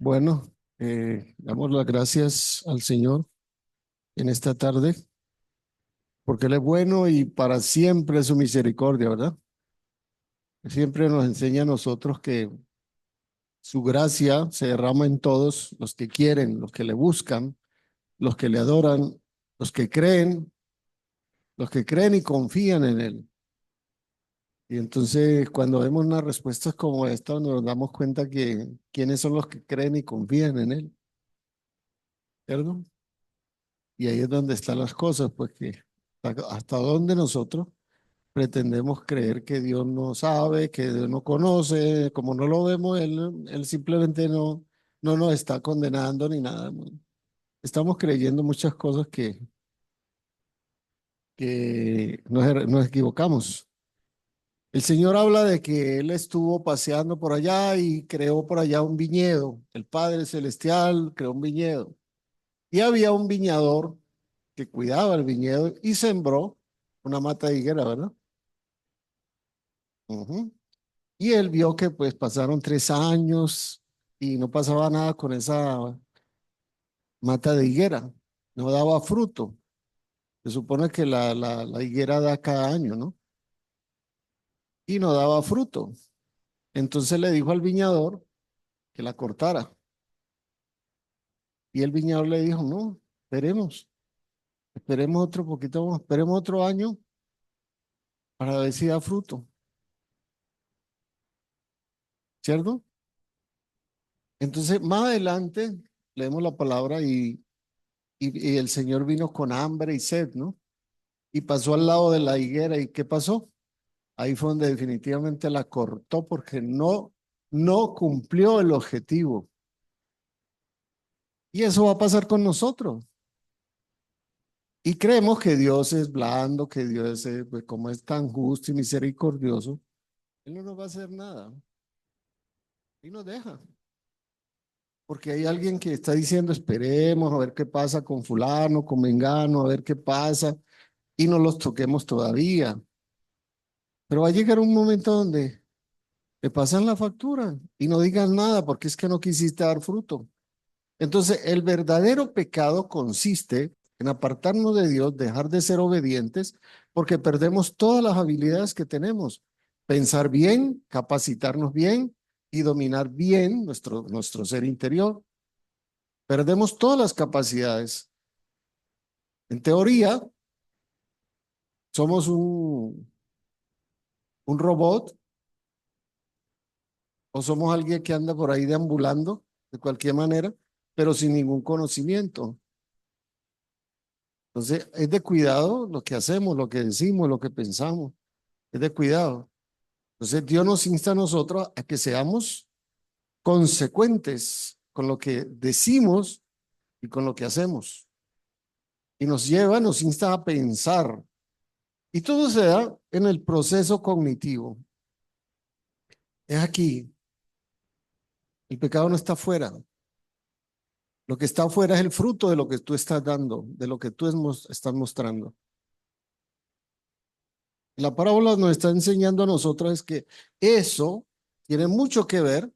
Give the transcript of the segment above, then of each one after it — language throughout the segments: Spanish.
Bueno, damos las gracias al Señor en esta tarde, porque Él es bueno y para siempre es su misericordia, ¿verdad? Siempre nos enseña a nosotros que su gracia se derrama en todos los que quieren, los que le buscan, los que le adoran, los que creen, los que creen y confían en Él. Y entonces cuando vemos unas respuestas como esta, nos damos cuenta que quiénes son los que creen y confían en Él, ¿cierto? Y ahí es donde están las cosas, pues que hasta dónde nosotros pretendemos creer que Dios no sabe, que Dios no conoce, como no lo vemos, Él simplemente no nos está condenando ni nada, ¿no? Estamos creyendo muchas cosas que nos equivocamos. El Señor habla de que Él estuvo paseando por allá y creó por allá un viñedo. El Padre Celestial creó un viñedo. Y había un viñador que cuidaba el viñedo y sembró una mata de higuera, ¿verdad? Ujú. Y él vio que pues pasaron 3 años y no pasaba nada con esa mata de higuera, no daba fruto. Se supone que la higuera da cada año, ¿no? Y no daba fruto. Entonces le dijo al viñador que la cortara. Y el viñador le dijo, no, esperemos otro poquito más, esperemos otro año para ver si da fruto, ¿cierto? Entonces más adelante leemos la palabra y el Señor vino con hambre y sed, ¿no? Y pasó al lado de la higuera. ¿Y qué pasó? Ahí fue donde definitivamente la cortó porque no cumplió el objetivo. Y eso va a pasar con nosotros. Y creemos que Dios es blando, que Dios es, pues, como es tan justo y misericordioso, Él no nos va a hacer nada. Y nos deja. Porque hay alguien que está diciendo, esperemos a ver qué pasa con fulano, con mengano, a ver qué pasa, y no los toquemos todavía. Pero va a llegar un momento donde te pasan la factura y no digan nada porque es que no quisiste dar fruto. Entonces, el verdadero pecado consiste en apartarnos de Dios, dejar de ser obedientes, porque perdemos todas las habilidades que tenemos. Pensar bien, capacitarnos bien y dominar bien nuestro ser interior. Perdemos todas las capacidades. En teoría, somos un robot o somos alguien que anda por ahí deambulando de cualquier manera, pero sin ningún conocimiento. Entonces, es de cuidado lo que hacemos, lo que decimos, lo que pensamos. Es de cuidado. Entonces, Dios nos insta a nosotros a que seamos consecuentes con lo que decimos y con lo que hacemos. Y nos insta a pensar. Y todo se da en el proceso cognitivo. Es aquí. El pecado no está afuera. Lo que está afuera es el fruto de lo que tú estás dando, de lo que tú estás mostrando. La parábola nos está enseñando a nosotros es que eso tiene mucho que ver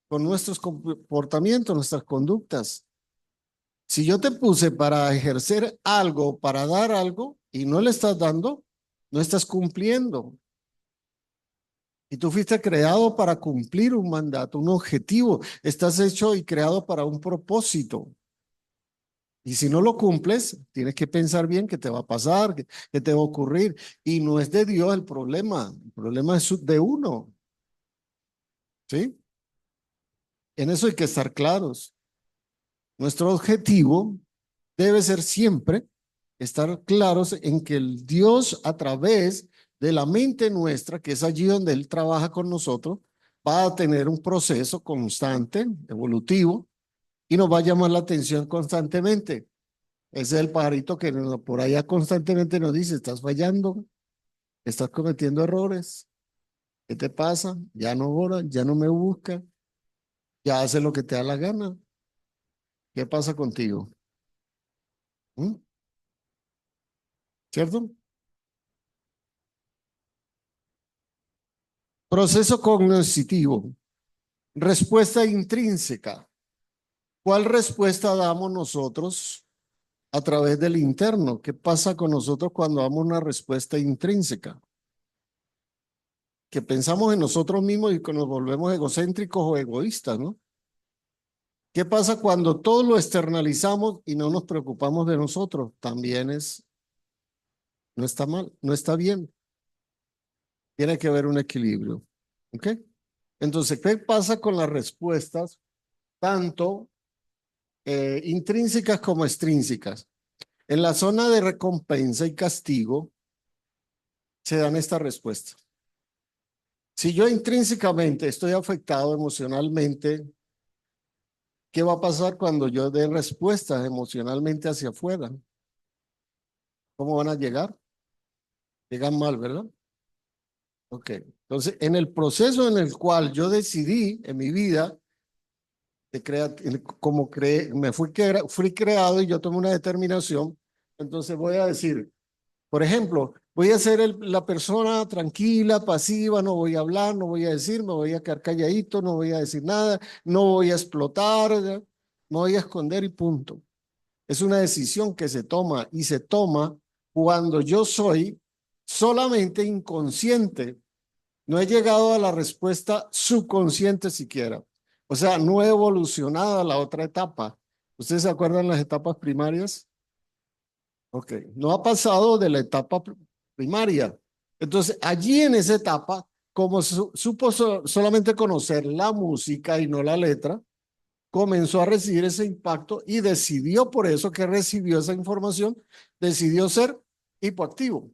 con nuestros comportamientos, nuestras conductas. Si yo te puse para ejercer algo, para dar algo, y no le estás dando, no estás cumpliendo. Y tú fuiste creado para cumplir un mandato, un objetivo. Estás hecho y creado para un propósito. Y si no lo cumples, tienes que pensar bien qué te va a pasar, qué te va a ocurrir. Y no es de Dios el problema es de uno, ¿sí? En eso hay que estar claros. Nuestro objetivo debe ser siempre estar claros en que el Dios a través de la mente nuestra, que es allí donde Él trabaja con nosotros, va a tener un proceso constante, evolutivo, y nos va a llamar la atención constantemente. Ese es el pajarito que por allá constantemente nos dice, estás fallando, estás cometiendo errores, ¿qué te pasa? Ya no oras, ya no me buscas, ya haces lo que te da la gana. ¿Qué pasa contigo? ¿Mm? ¿Cierto? Proceso cognitivo. Respuesta intrínseca. ¿Cuál respuesta damos nosotros a través del interno? ¿Qué pasa con nosotros cuando damos una respuesta intrínseca? Que pensamos en nosotros mismos y que nos volvemos egocéntricos o egoístas, ¿no? ¿Qué pasa cuando todo lo externalizamos y no nos preocupamos de nosotros? También no está mal, no está bien. Tiene que haber un equilibrio. ¿Ok? Entonces, ¿qué pasa con las respuestas, tanto intrínsecas como extrínsecas? En la zona de recompensa y castigo se dan estas respuestas. Si yo intrínsecamente estoy afectado emocionalmente, ¿qué va a pasar cuando yo dé respuestas emocionalmente hacia afuera? ¿Cómo van a llegar? Llegan mal, ¿verdad? Ok. Entonces, en el proceso en el cual yo decidí en mi vida, como fui creado y yo tomé una determinación, entonces voy a decir, por ejemplo, voy a ser la persona tranquila, pasiva, no voy a hablar, no voy a decir, me voy a quedar calladito, no voy a decir nada, no voy a explotar, ¿ya? No voy a esconder y punto. Es una decisión que se toma y se toma cuando yo soy solamente inconsciente. No he llegado a la respuesta subconsciente siquiera. O sea, no he evolucionado a la otra etapa. ¿Ustedes se acuerdan las etapas primarias? Ok, no ha pasado de la etapa primaria. Entonces, allí en esa etapa, como supo solamente conocer la música y no la letra, comenzó a recibir ese impacto y decidió, por eso que recibió esa información, decidió ser hipoactivo.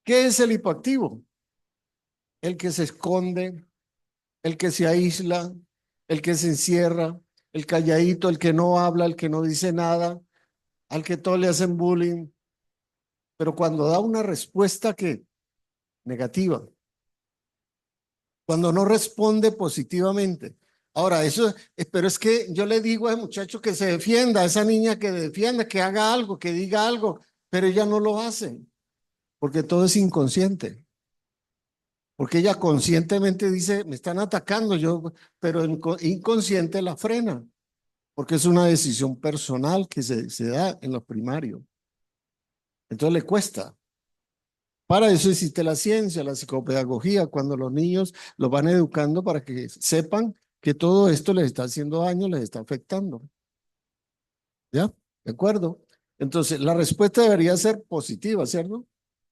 ¿Qué es el hipoactivo? El que se esconde, el que se aísla, el que se encierra, el calladito, el que no habla, el que no dice nada, al que todos le hacen bullying, pero cuando da una respuesta que negativa, cuando no responde positivamente. Ahora, pero es que yo le digo a ese muchacho que se defienda, a esa niña que defienda, que haga algo, que diga algo, pero ella no lo hace, porque todo es inconsciente. Porque ella conscientemente dice, me están atacando, pero inconsciente la frena, porque es una decisión personal que se da en los primarios. Entonces le cuesta. Para eso existe la ciencia, la psicopedagogía, cuando los niños los van educando para que sepan que todo esto les está haciendo daño, les está afectando. ¿Ya? ¿De acuerdo? Entonces, la respuesta debería ser positiva, ¿cierto?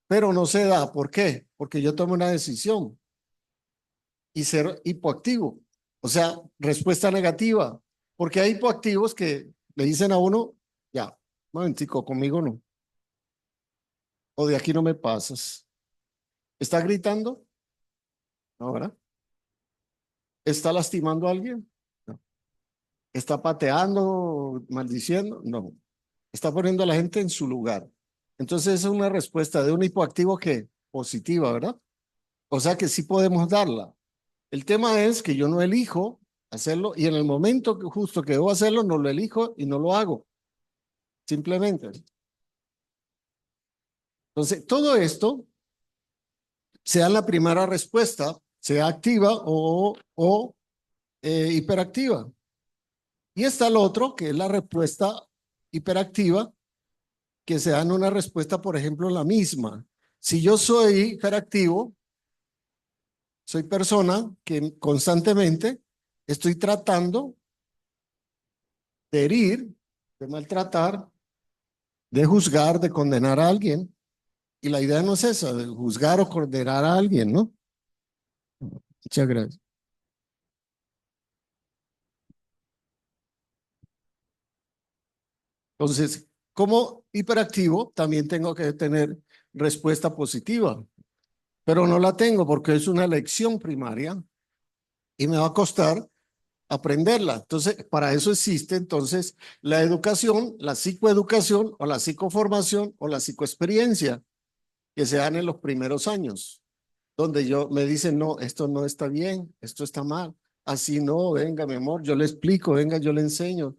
Pero no se da. ¿Por qué? Porque yo tomo una decisión y ser hipoactivo. O sea, respuesta negativa. Porque hay hipoactivos que le dicen a uno, ya, un momentico, conmigo no. O de aquí no me pasas. ¿Está gritando? No, ¿verdad? ¿Está lastimando a alguien? No. ¿Está pateando, maldiciendo? No. Está poniendo a la gente en su lugar. Entonces, esa es una respuesta de un hipoactivo que positiva, ¿verdad? O sea que sí podemos darla. El tema es que yo no elijo hacerlo y en el momento justo que debo hacerlo, no lo elijo y no lo hago. Simplemente. Entonces, todo esto sea la primera respuesta, sea activa o hiperactiva. Y está el otro, que es la respuesta hiperactiva, que se da en una respuesta, por ejemplo, la misma. Si yo soy hiperactivo, soy persona que constantemente estoy tratando de herir, de maltratar, de juzgar, de condenar a alguien. Y la idea no es esa, de juzgar o condenar a alguien, ¿no? Muchas gracias. Entonces, como hiperactivo, también tengo que tener respuesta positiva, pero no la tengo porque es una lección primaria y me va a costar aprenderla. Entonces, para eso existe entonces la educación, la psicoeducación o la psicoformación o la psicoexperiencia que se dan en los primeros años, donde me dicen, no, esto no está bien, esto está mal. Así no, venga, mi amor, yo le explico, venga, yo le enseño.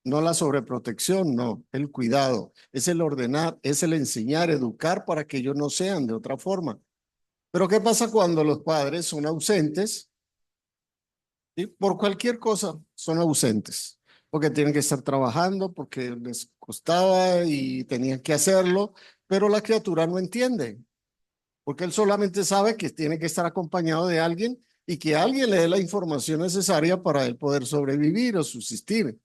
No la sobreprotección, no, el cuidado, es el ordenar, es el enseñar, educar para que ellos no sean de otra forma. Pero ¿qué pasa cuando los padres son ausentes? ¿sí? Por cualquier cosa son ausentes, porque tienen que estar trabajando, porque les costaba y tenían que hacerlo, pero la criatura no entiende, porque él solamente sabe que tiene que estar acompañado de alguien y que alguien le dé la información necesaria para él poder sobrevivir o subsistir.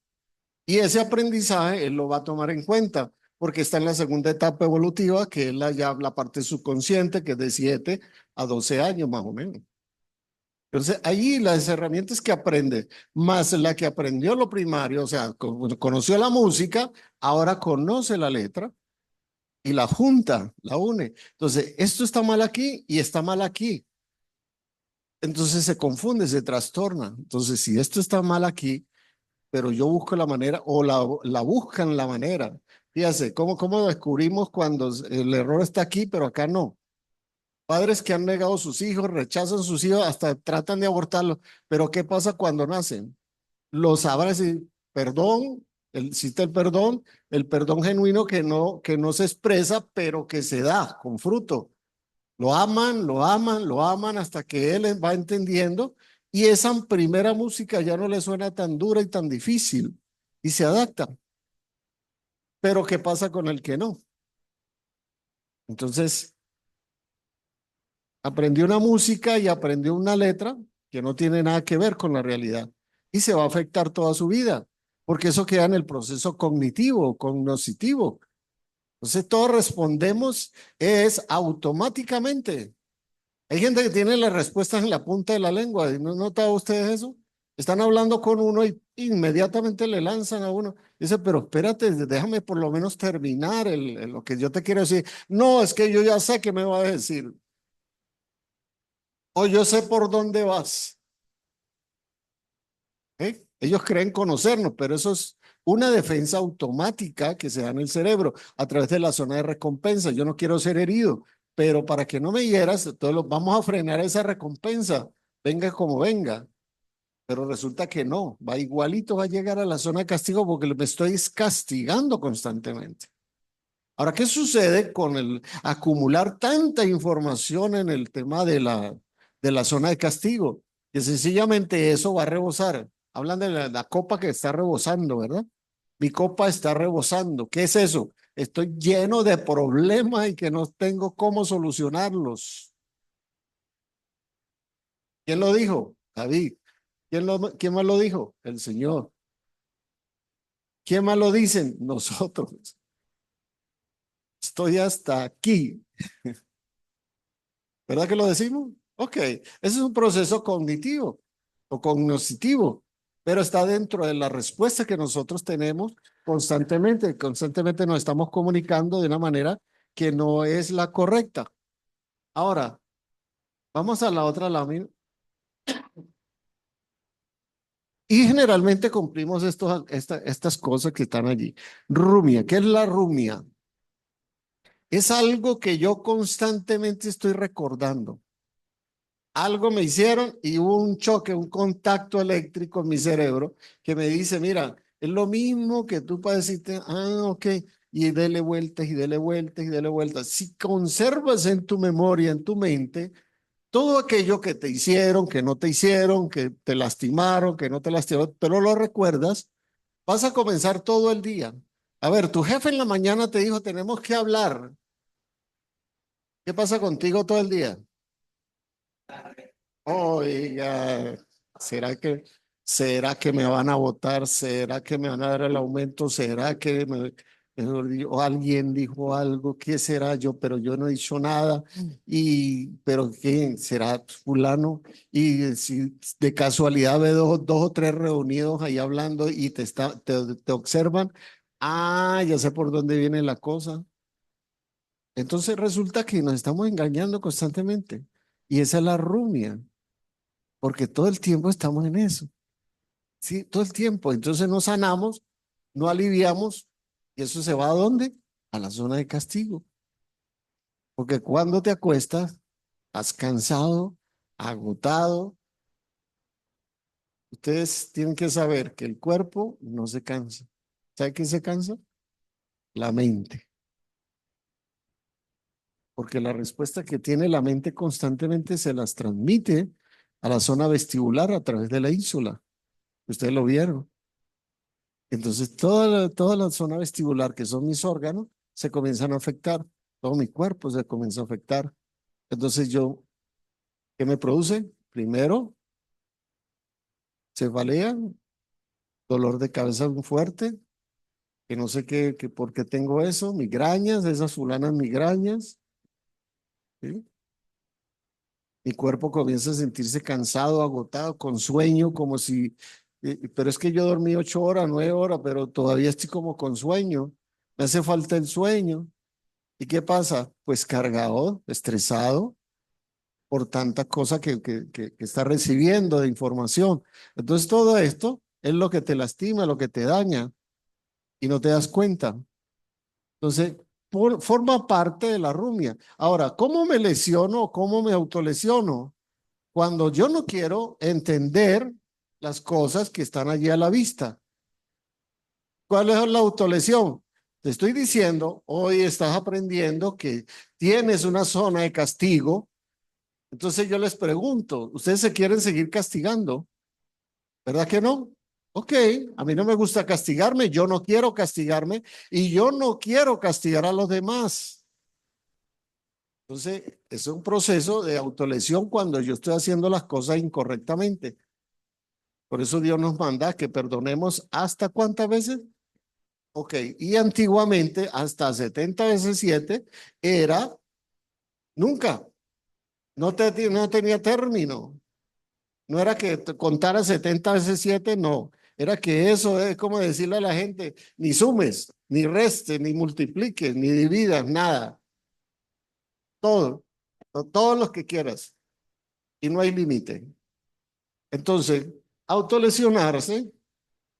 Y ese aprendizaje él lo va a tomar en cuenta, porque está en la segunda etapa evolutiva, que es ya la parte subconsciente, que es de 7 a 12 años más o menos. Entonces, allí las herramientas que aprende, más la que aprendió lo primario, o sea, conoció la música, ahora conoce la letra y la junta, la une. Entonces, esto está mal aquí y está mal aquí. Entonces se confunde, se trastorna. Entonces, si esto está mal aquí, pero yo busco la manera o la buscan la manera. Fíjate, ¿cómo descubrimos cuando el error está aquí, pero acá no? Padres que han negado a sus hijos, rechazan a sus hijos, hasta tratan de abortarlos. Pero ¿qué pasa cuando nacen? Los abrazan, perdón, existe el perdón genuino que no se expresa, pero que se da con fruto. Lo aman, lo aman, lo aman hasta que él va entendiendo y esa primera música ya no le suena tan dura y tan difícil y se adapta. Pero ¿qué pasa con el que no? Entonces, aprendió una música y aprendió una letra que no tiene nada que ver con la realidad y se va a afectar toda su vida, porque eso queda en el proceso cognitivo, cognoscitivo. Entonces, todos respondemos es automáticamente. Hay gente que tiene las respuestas en la punta de la lengua. ¿No notan ustedes eso? Están hablando con uno y inmediatamente le lanzan a uno. Dice, pero espérate, déjame por lo menos terminar lo que yo te quiero decir. No, es que yo ya sé qué me va a decir. O yo sé por dónde vas. ¿Eh? Ellos creen conocernos, pero eso es una defensa automática que se da en el cerebro a través de la zona de recompensa. Yo no quiero ser herido, pero para que no me hieras, entonces vamos a frenar esa recompensa, venga como venga. Pero resulta que no, va igualito, va a llegar a la zona de castigo porque me estoy castigando constantemente. Ahora, ¿qué sucede con el acumular tanta información en el tema de la zona de castigo? Que sencillamente eso va a rebosar. Hablan de la copa que está rebosando, ¿verdad? Mi copa está rebosando. ¿Qué es eso? Estoy lleno de problemas y que no tengo cómo solucionarlos. ¿Quién lo dijo? David. ¿Quién más lo dijo? El Señor. ¿Quién más lo dicen? Nosotros. Estoy hasta aquí. ¿Verdad que lo decimos? Ok, ese es un proceso cognitivo o cognoscitivo, pero está dentro de la respuesta que nosotros tenemos constantemente. Constantemente nos estamos comunicando de una manera que no es la correcta. Ahora, vamos a la otra lámina. Y generalmente cumplimos estas cosas que están allí. Rumia, ¿qué es la rumia? Es algo que yo constantemente estoy recordando. Algo me hicieron y hubo un choque, un contacto eléctrico en mi cerebro que me dice, mira, es lo mismo que tú para decirte, ok, y dele vueltas y dele vueltas y dele vueltas. Si conservas en tu memoria, en tu mente, todo aquello que te hicieron, que no te hicieron, que te lastimaron, que no te lastimaron, pero lo recuerdas, vas a comenzar todo el día. A ver, tu jefe en la mañana te dijo, tenemos que hablar. ¿Qué pasa contigo todo el día? Oiga, ¿será que me van a votar? ¿Será que me van a dar el aumento? ¿Será que o alguien dijo algo? ¿Qué será yo? Pero yo no he dicho nada. Pero ¿qué será fulano? Y si de casualidad ve dos o tres reunidos ahí hablando y te observan, ya sé por dónde viene la cosa. Entonces resulta que nos estamos engañando constantemente. Y esa es la rumia, porque todo el tiempo estamos en eso, ¿sí? Todo el tiempo. Entonces no sanamos, no aliviamos, y eso se va a dónde? A la zona de castigo. Porque cuando te acuestas, has cansado, agotado. Ustedes tienen que saber que el cuerpo no se cansa. ¿Sabe qué se cansa? La mente. Porque la respuesta que tiene la mente constantemente se las transmite a la zona vestibular a través de la ínsula. Ustedes lo vieron. Entonces, toda la zona vestibular, que son mis órganos, se comienzan a afectar. Todo mi cuerpo se comienza a afectar. Entonces, ¿qué me produce? Primero, cefalea, dolor de cabeza muy fuerte, que no sé por qué tengo eso, migrañas, esas fulanas migrañas, ¿sí? Mi cuerpo comienza a sentirse cansado, agotado, con sueño, como si, pero es que yo dormí 8 horas, 9 horas, pero todavía estoy como con sueño. Me hace falta el sueño. ¿Y qué pasa? Pues cargado, estresado por tanta cosa que está recibiendo de información. Entonces todo esto es lo que te lastima, lo que te daña y no te das cuenta. Entonces, forma parte de la rumia. Ahora, ¿cómo me lesiono o cómo me autolesiono? Cuando yo no quiero entender las cosas que están allí a la vista. ¿Cuál es la autolesión? Te estoy diciendo, hoy estás aprendiendo que tienes una zona de castigo. Entonces yo les pregunto, ¿ustedes se quieren seguir castigando? ¿Verdad que no? Ok, a mí no me gusta castigarme, yo no quiero castigarme y yo no quiero castigar a los demás. Entonces, es un proceso de autolesión cuando yo estoy haciendo las cosas incorrectamente. Por eso Dios nos manda que perdonemos hasta cuántas veces. Ok, y antiguamente hasta 70 veces 7 era nunca, no tenía término. No era que te contara 70 veces 7, no. Era que eso es como decirle a la gente, ni sumes, ni restes, ni multipliques, ni dividas, nada. Todo, todos los que quieras. Y no hay límite. Entonces, autolesionarse,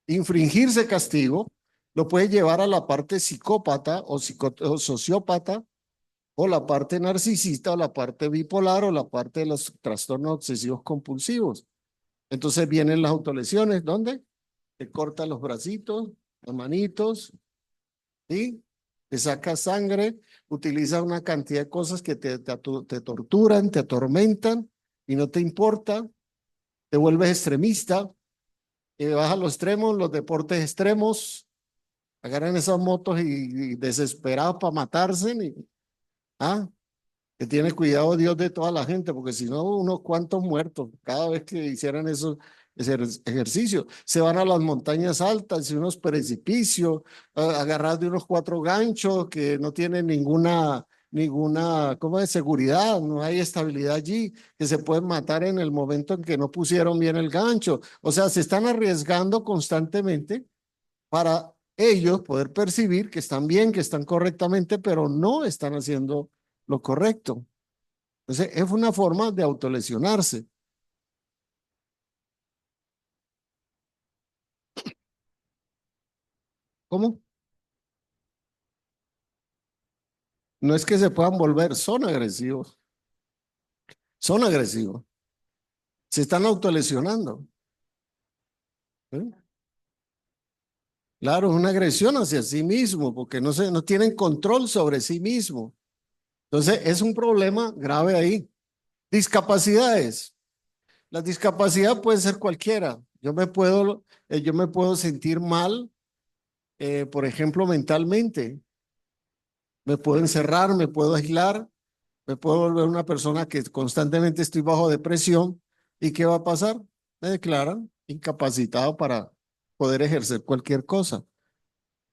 infringirse castigo, lo puede llevar a la parte psicópata o sociópata, o la parte narcisista, o la parte bipolar, o la parte de los trastornos obsesivos compulsivos. Entonces vienen las autolesiones, ¿dónde? Te corta los bracitos, las manitos, ¿sí? Te saca sangre, utiliza una cantidad de cosas que te torturan, te atormentan y no te importa, te vuelves extremista, vas a los extremos, los deportes extremos, agarran esas motos y desesperados para matarse, ¿ah? Que tiene cuidado Dios de toda la gente, porque si no, unos cuantos muertos cada vez que hicieran esos ejercicios. Se van a las montañas altas y unos precipicios, agarrar de unos 4 ganchos que no tienen ¿cómo es? Seguridad, no hay estabilidad allí, que se pueden matar en el momento en que no pusieron bien el gancho. O sea, se están arriesgando constantemente para ellos poder percibir que están bien, que están correctamente, pero no están haciendo lo correcto. Entonces, es una forma de autolesionarse. ¿Cómo? No es que se puedan volver, son agresivos, son agresivos, se están autolesionando. ¿Eh? Claro, es una agresión hacia sí mismo, porque no tienen control sobre sí mismo. Entonces, es un problema grave ahí. Discapacidades. La discapacidad puede ser cualquiera. Yo me puedo sentir mal, por ejemplo, mentalmente. Me puedo encerrar, me puedo aislar, me puedo volver una persona que constantemente estoy bajo depresión. ¿Y qué va a pasar? Me declaran incapacitado para poder ejercer cualquier cosa.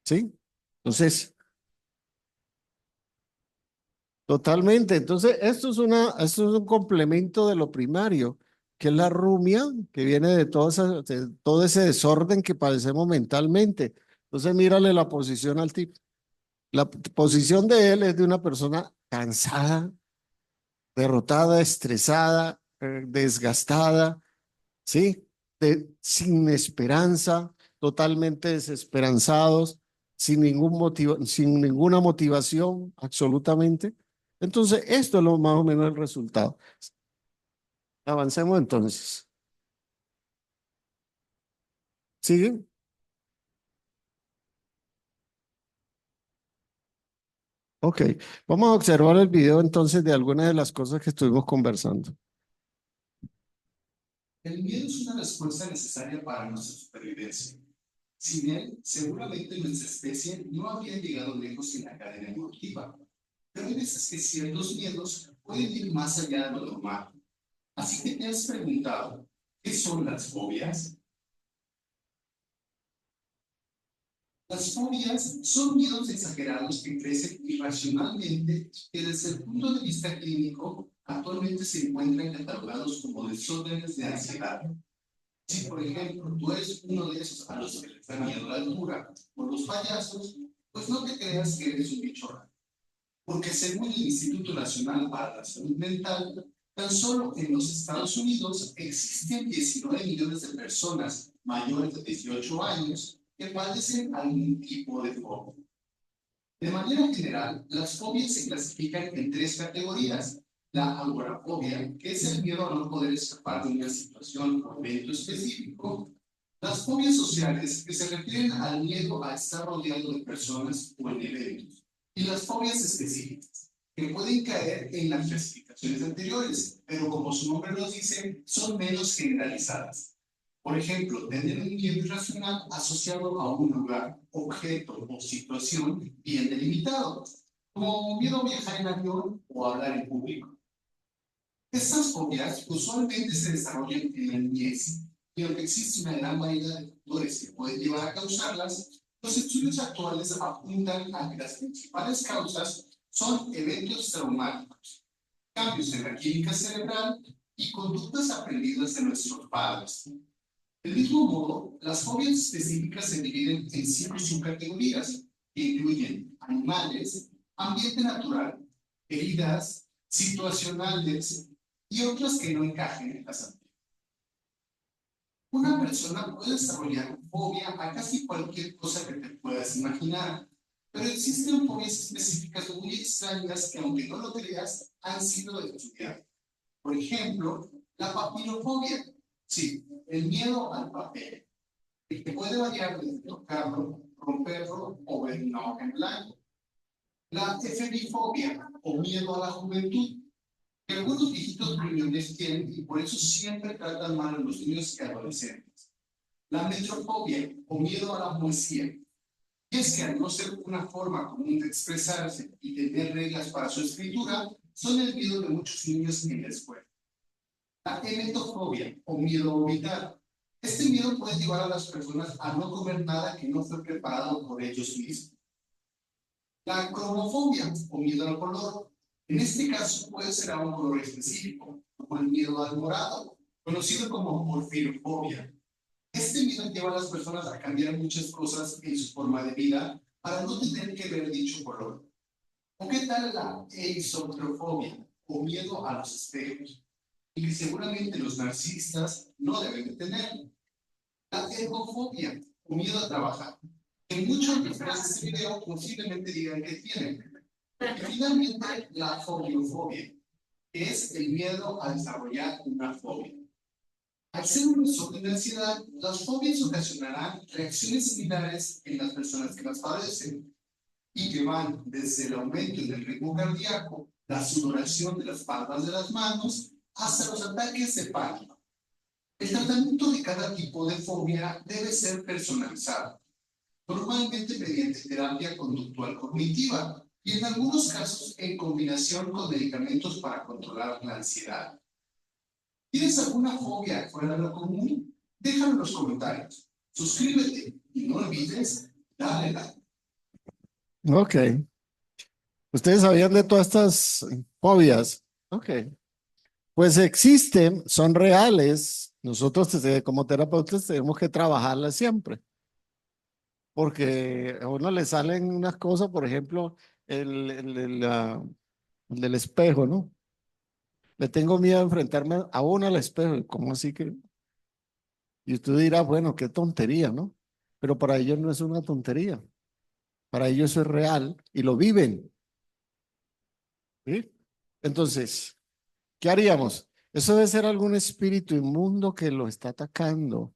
¿Sí? Entonces, totalmente. Entonces, esto es un complemento de lo primario, que es la rumia, que viene de todo ese desorden que padecemos mentalmente. Entonces, mírale la posición al tipo. La posición de él es de una persona cansada, derrotada, estresada, desgastada, ¿sí? Sin esperanza, totalmente desesperanzados, sin ninguna motivación, absolutamente. Entonces, esto es lo más o menos el resultado. Avancemos entonces. ¿Sigue? Ok. Vamos a observar el video entonces de algunas de las cosas que estuvimos conversando. El miedo es una respuesta necesaria para nuestra supervivencia. Sin él, seguramente nuestra especie no habría llegado lejos en la cadena evolutiva. Pero hay veces que ciertos miedos pueden ir más allá de lo normal. Así que te has preguntado, ¿qué son las fobias? Las fobias son miedos exagerados que crecen irracionalmente y que desde el punto de vista clínico actualmente se encuentran catalogados como desórdenes de ansiedad. Si, por ejemplo, tú eres uno de esos a los que les da miedo la altura o los payasos, pues no te creas que eres un bicho raro. Porque según el Instituto Nacional para la Salud Mental, tan solo en los Estados Unidos existen 19 millones de personas mayores de 18 años que padecen algún tipo de fobia. De manera general, las fobias se clasifican en tres categorías. La agorafobia, que es el miedo a no poder escapar de una situación o evento específico. Las fobias sociales, que se refieren al miedo a estar rodeado de personas o en eventos. Y las fobias específicas, que pueden caer en las clasificaciones anteriores, pero como su nombre lo dice, son menos generalizadas. Por ejemplo, tener un miedo irracional asociado a un lugar, objeto o situación bien delimitado, como miedo a viajar en avión o hablar en público. Estas fobias usualmente se desarrollan en la niñez, y aunque existe una gran variedad de factores que pueden llevar a causarlas, los estudios actuales apuntan a que las principales causas son eventos traumáticos, cambios en la química cerebral y conductas aprendidas de nuestros padres. Del mismo modo, las fobias específicas se dividen en 5 subcategorías que incluyen animales, ambiente natural, heridas, situacionales y otras que no encajen en las anteriores. Una persona puede desarrollar fobia a casi cualquier cosa que te puedas imaginar, pero existen fobias específicas muy extrañas que, aunque no lo creas, han sido estudiadas. Por ejemplo, la papirofobia. Sí, el miedo al papel, que puede variar desde tocarlo, romperlo o ver una hoja en blanco. La efebifobia o miedo a la juventud, que algunos viejitos gruñones tienen y por eso siempre tratan mal a los niños y adolescentes. La metrofobia o miedo a la poesía, y es que al no ser una forma común de expresarse y tener reglas para su escritura, son el miedo de muchos niños en la escuela. La emetofobia o miedo a vomitar. Este miedo puede llevar a las personas a no comer nada que no fue preparado por ellos mismos. La cromofobia o miedo al color. En este caso puede ser a un color específico, como el miedo al morado, conocido como porfirofobia. Este miedo lleva a las personas a cambiar muchas cosas en su forma de vida para no tener que ver dicho color. ¿O qué tal la eisotrofobia o miedo a los espejos? Y que seguramente los narcisistas no deben de tener. La ergofobia o miedo a trabajar, que muchos después de este video posiblemente digan que tienen. Y finalmente, la fobiofobia, que es el miedo a desarrollar una fobia. Al ser un desorden de ansiedad, las fobias ocasionarán reacciones similares en las personas que las padecen y que van desde el aumento del ritmo cardíaco, la sudoración de las palmas de las manos, hasta los ataques de pánico. El tratamiento de cada tipo de fobia debe ser personalizado, normalmente mediante terapia conductual cognitiva y en algunos casos en combinación con medicamentos para controlar la ansiedad. ¿Tienes alguna fobia fuera de lo común? Déjalo en los comentarios. Suscríbete y no olvides darle like. Ok. ¿Ustedes sabían de todas estas fobias? Ok. Pues existen, son reales. Nosotros como terapeutas tenemos que trabajarlas siempre, porque a uno le salen unas cosas, por ejemplo, el del espejo, ¿no? Le tengo miedo a enfrentarme a uno al espejo. ¿Y cómo así que? Y usted dirá, bueno, qué tontería, ¿no? Pero para ellos no es una tontería. Para ellos eso es real y lo viven, ¿sí? Entonces, ¿qué haríamos? Eso debe ser algún espíritu inmundo que lo está atacando.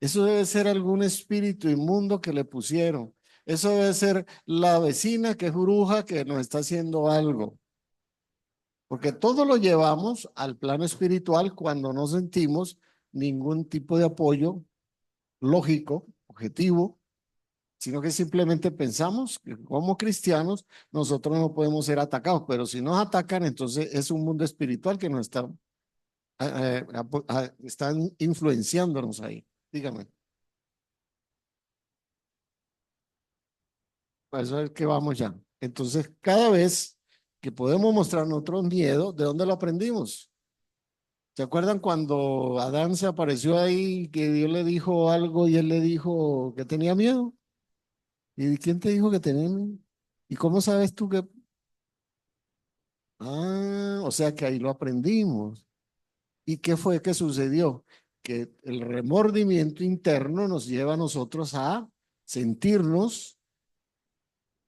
Eso debe ser algún espíritu inmundo que le pusieron. Eso debe ser la vecina que es bruja que nos está haciendo algo. Porque todo lo llevamos al plano espiritual cuando nos sentimos ningún tipo de apoyo lógico, objetivo, sino que simplemente pensamos que como cristianos nosotros no podemos ser atacados, pero si nos atacan, entonces es un mundo espiritual que nos está, están influenciándonos ahí. Dígame. A eso es que vamos ya. Entonces, cada vez que podemos mostrar nuestros miedos, ¿de dónde lo aprendimos? ¿Se acuerdan cuando Adán se apareció ahí, que Dios le dijo algo y él le dijo que tenía miedo? ¿Y quién te dijo que tenía miedo? ¿Y cómo sabes tú que? Ah, o sea que ahí lo aprendimos. ¿Y qué fue que sucedió? Que el remordimiento interno nos lleva a nosotros a sentirnos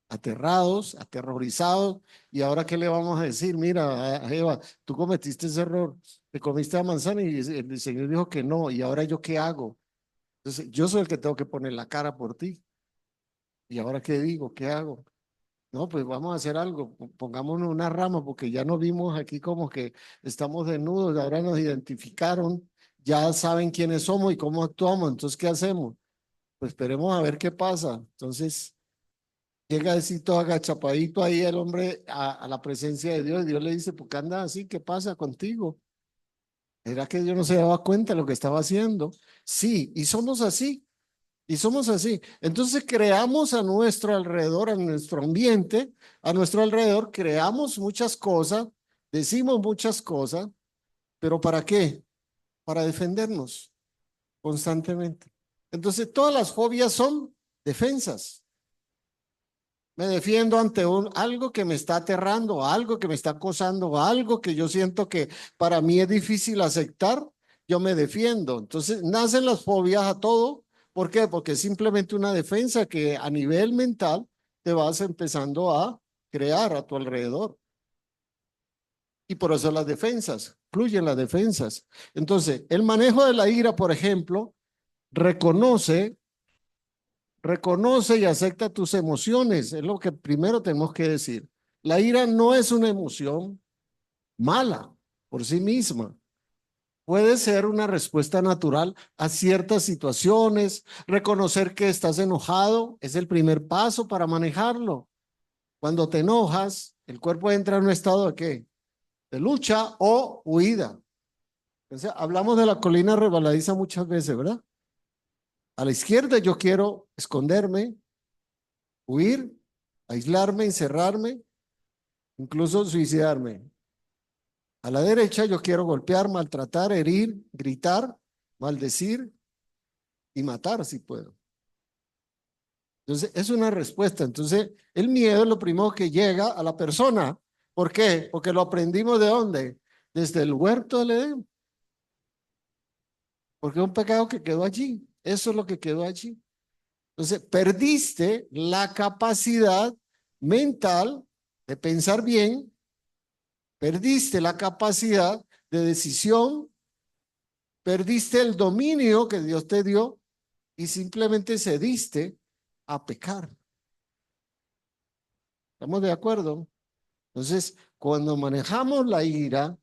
aterrados, aterrorizados, y ahora qué le vamos a decir, mira, Eva, tú cometiste ese error, te comiste la manzana y el Señor dijo que no, y ahora yo qué hago. Entonces, yo soy el que tengo que poner la cara por ti, y ahora qué digo, qué hago. No, pues vamos a hacer algo, pongámonos una rama, porque ya nos vimos aquí como que estamos desnudos, ahora nos identificaron, ya saben quiénes somos y cómo actuamos, entonces, ¿qué hacemos? Pues esperemos a ver qué pasa. Entonces, llega así todo agachapadito ahí el hombre a la presencia de Dios y Dios le dice, ¿por qué andas así? ¿Qué pasa contigo? ¿Era que Dios no se daba cuenta de lo que estaba haciendo? Sí, y somos así, y somos así. Entonces creamos a nuestro alrededor, a nuestro ambiente, a nuestro alrededor, creamos muchas cosas, decimos muchas cosas, pero ¿para qué? Para defendernos constantemente. Entonces todas las fobias son defensas. Me defiendo ante algo que me está aterrando, algo que me está acosando, algo que yo siento que para mí es difícil aceptar, yo me defiendo. Entonces nacen las fobias a todo. ¿Por qué? Porque es simplemente una defensa que a nivel mental te vas empezando a crear a tu alrededor. Y por eso las defensas, incluyen las defensas. Entonces, el manejo de la ira, por ejemplo, reconoce Reconoce y acepta tus emociones, es lo que primero tenemos que decir. La ira no es una emoción mala por sí misma. Puede ser una respuesta natural a ciertas situaciones. Reconocer que estás enojado es el primer paso para manejarlo. Cuando te enojas, el cuerpo entra en un estado de ¿qué? De lucha o huida. Entonces, hablamos de la colina resbaladiza muchas veces, ¿verdad? A la izquierda yo quiero esconderme, huir, aislarme, encerrarme, incluso suicidarme. A la derecha yo quiero golpear, maltratar, herir, gritar, maldecir y matar si puedo. Entonces, es una respuesta. Entonces, el miedo es lo primero que llega a la persona. ¿Por qué? Porque lo aprendimos de dónde? Desde el huerto del Edén. Porque es un pecado que quedó allí. Eso es lo que quedó allí. Entonces, perdiste la capacidad mental de pensar bien, perdiste la capacidad de decisión, perdiste el dominio que Dios te dio y simplemente cediste a pecar. ¿Estamos de acuerdo? Entonces, cuando manejamos la ira,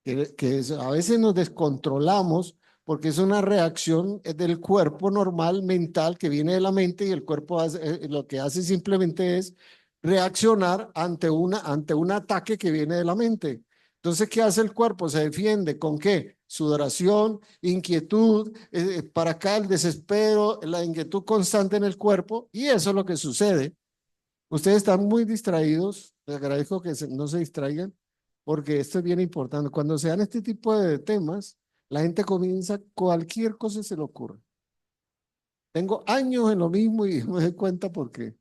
a veces nos descontrolamos porque es una reacción del cuerpo normal, mental, que viene de la mente y el cuerpo lo que hace simplemente es reaccionar ante un ataque que viene de la mente. Entonces, ¿qué hace el cuerpo? Se defiende. ¿Con qué? Sudoración, inquietud, para acá el desespero, la inquietud constante en el cuerpo, y eso es lo que sucede. Ustedes están muy distraídos, les agradezco que no se distraigan, porque esto es bien importante. Cuando se dan este tipo de temas, la gente comienza, cualquier cosa se le ocurre. Tengo años en lo mismo y me doy cuenta por qué.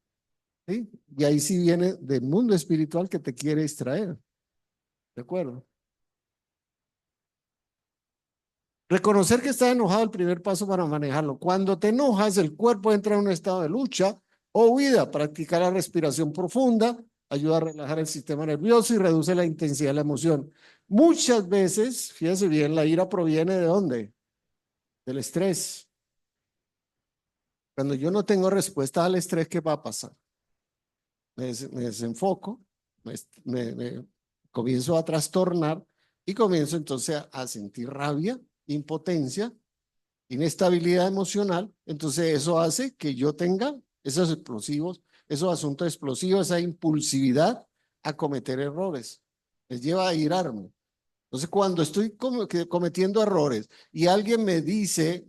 ¿Sí? Y ahí sí viene del mundo espiritual que te quiere distraer. ¿De acuerdo? Reconocer que estás enojado es el primer paso para manejarlo. Cuando te enojas, el cuerpo entra en un estado de lucha o huida. Practicar la respiración profunda ayuda a relajar el sistema nervioso y reduce la intensidad de la emoción. Muchas veces, fíjese bien, la ira proviene ¿de dónde? Del estrés. Cuando yo no tengo respuesta al estrés, ¿qué va a pasar? Me desenfoco, me comienzo a trastornar y comienzo entonces a sentir rabia, impotencia, inestabilidad emocional. Entonces eso hace que yo tenga esos explosivos, esos asuntos explosivos, esa impulsividad a cometer errores. Les lleva a irarme. Entonces cuando estoy cometiendo errores y alguien me dice,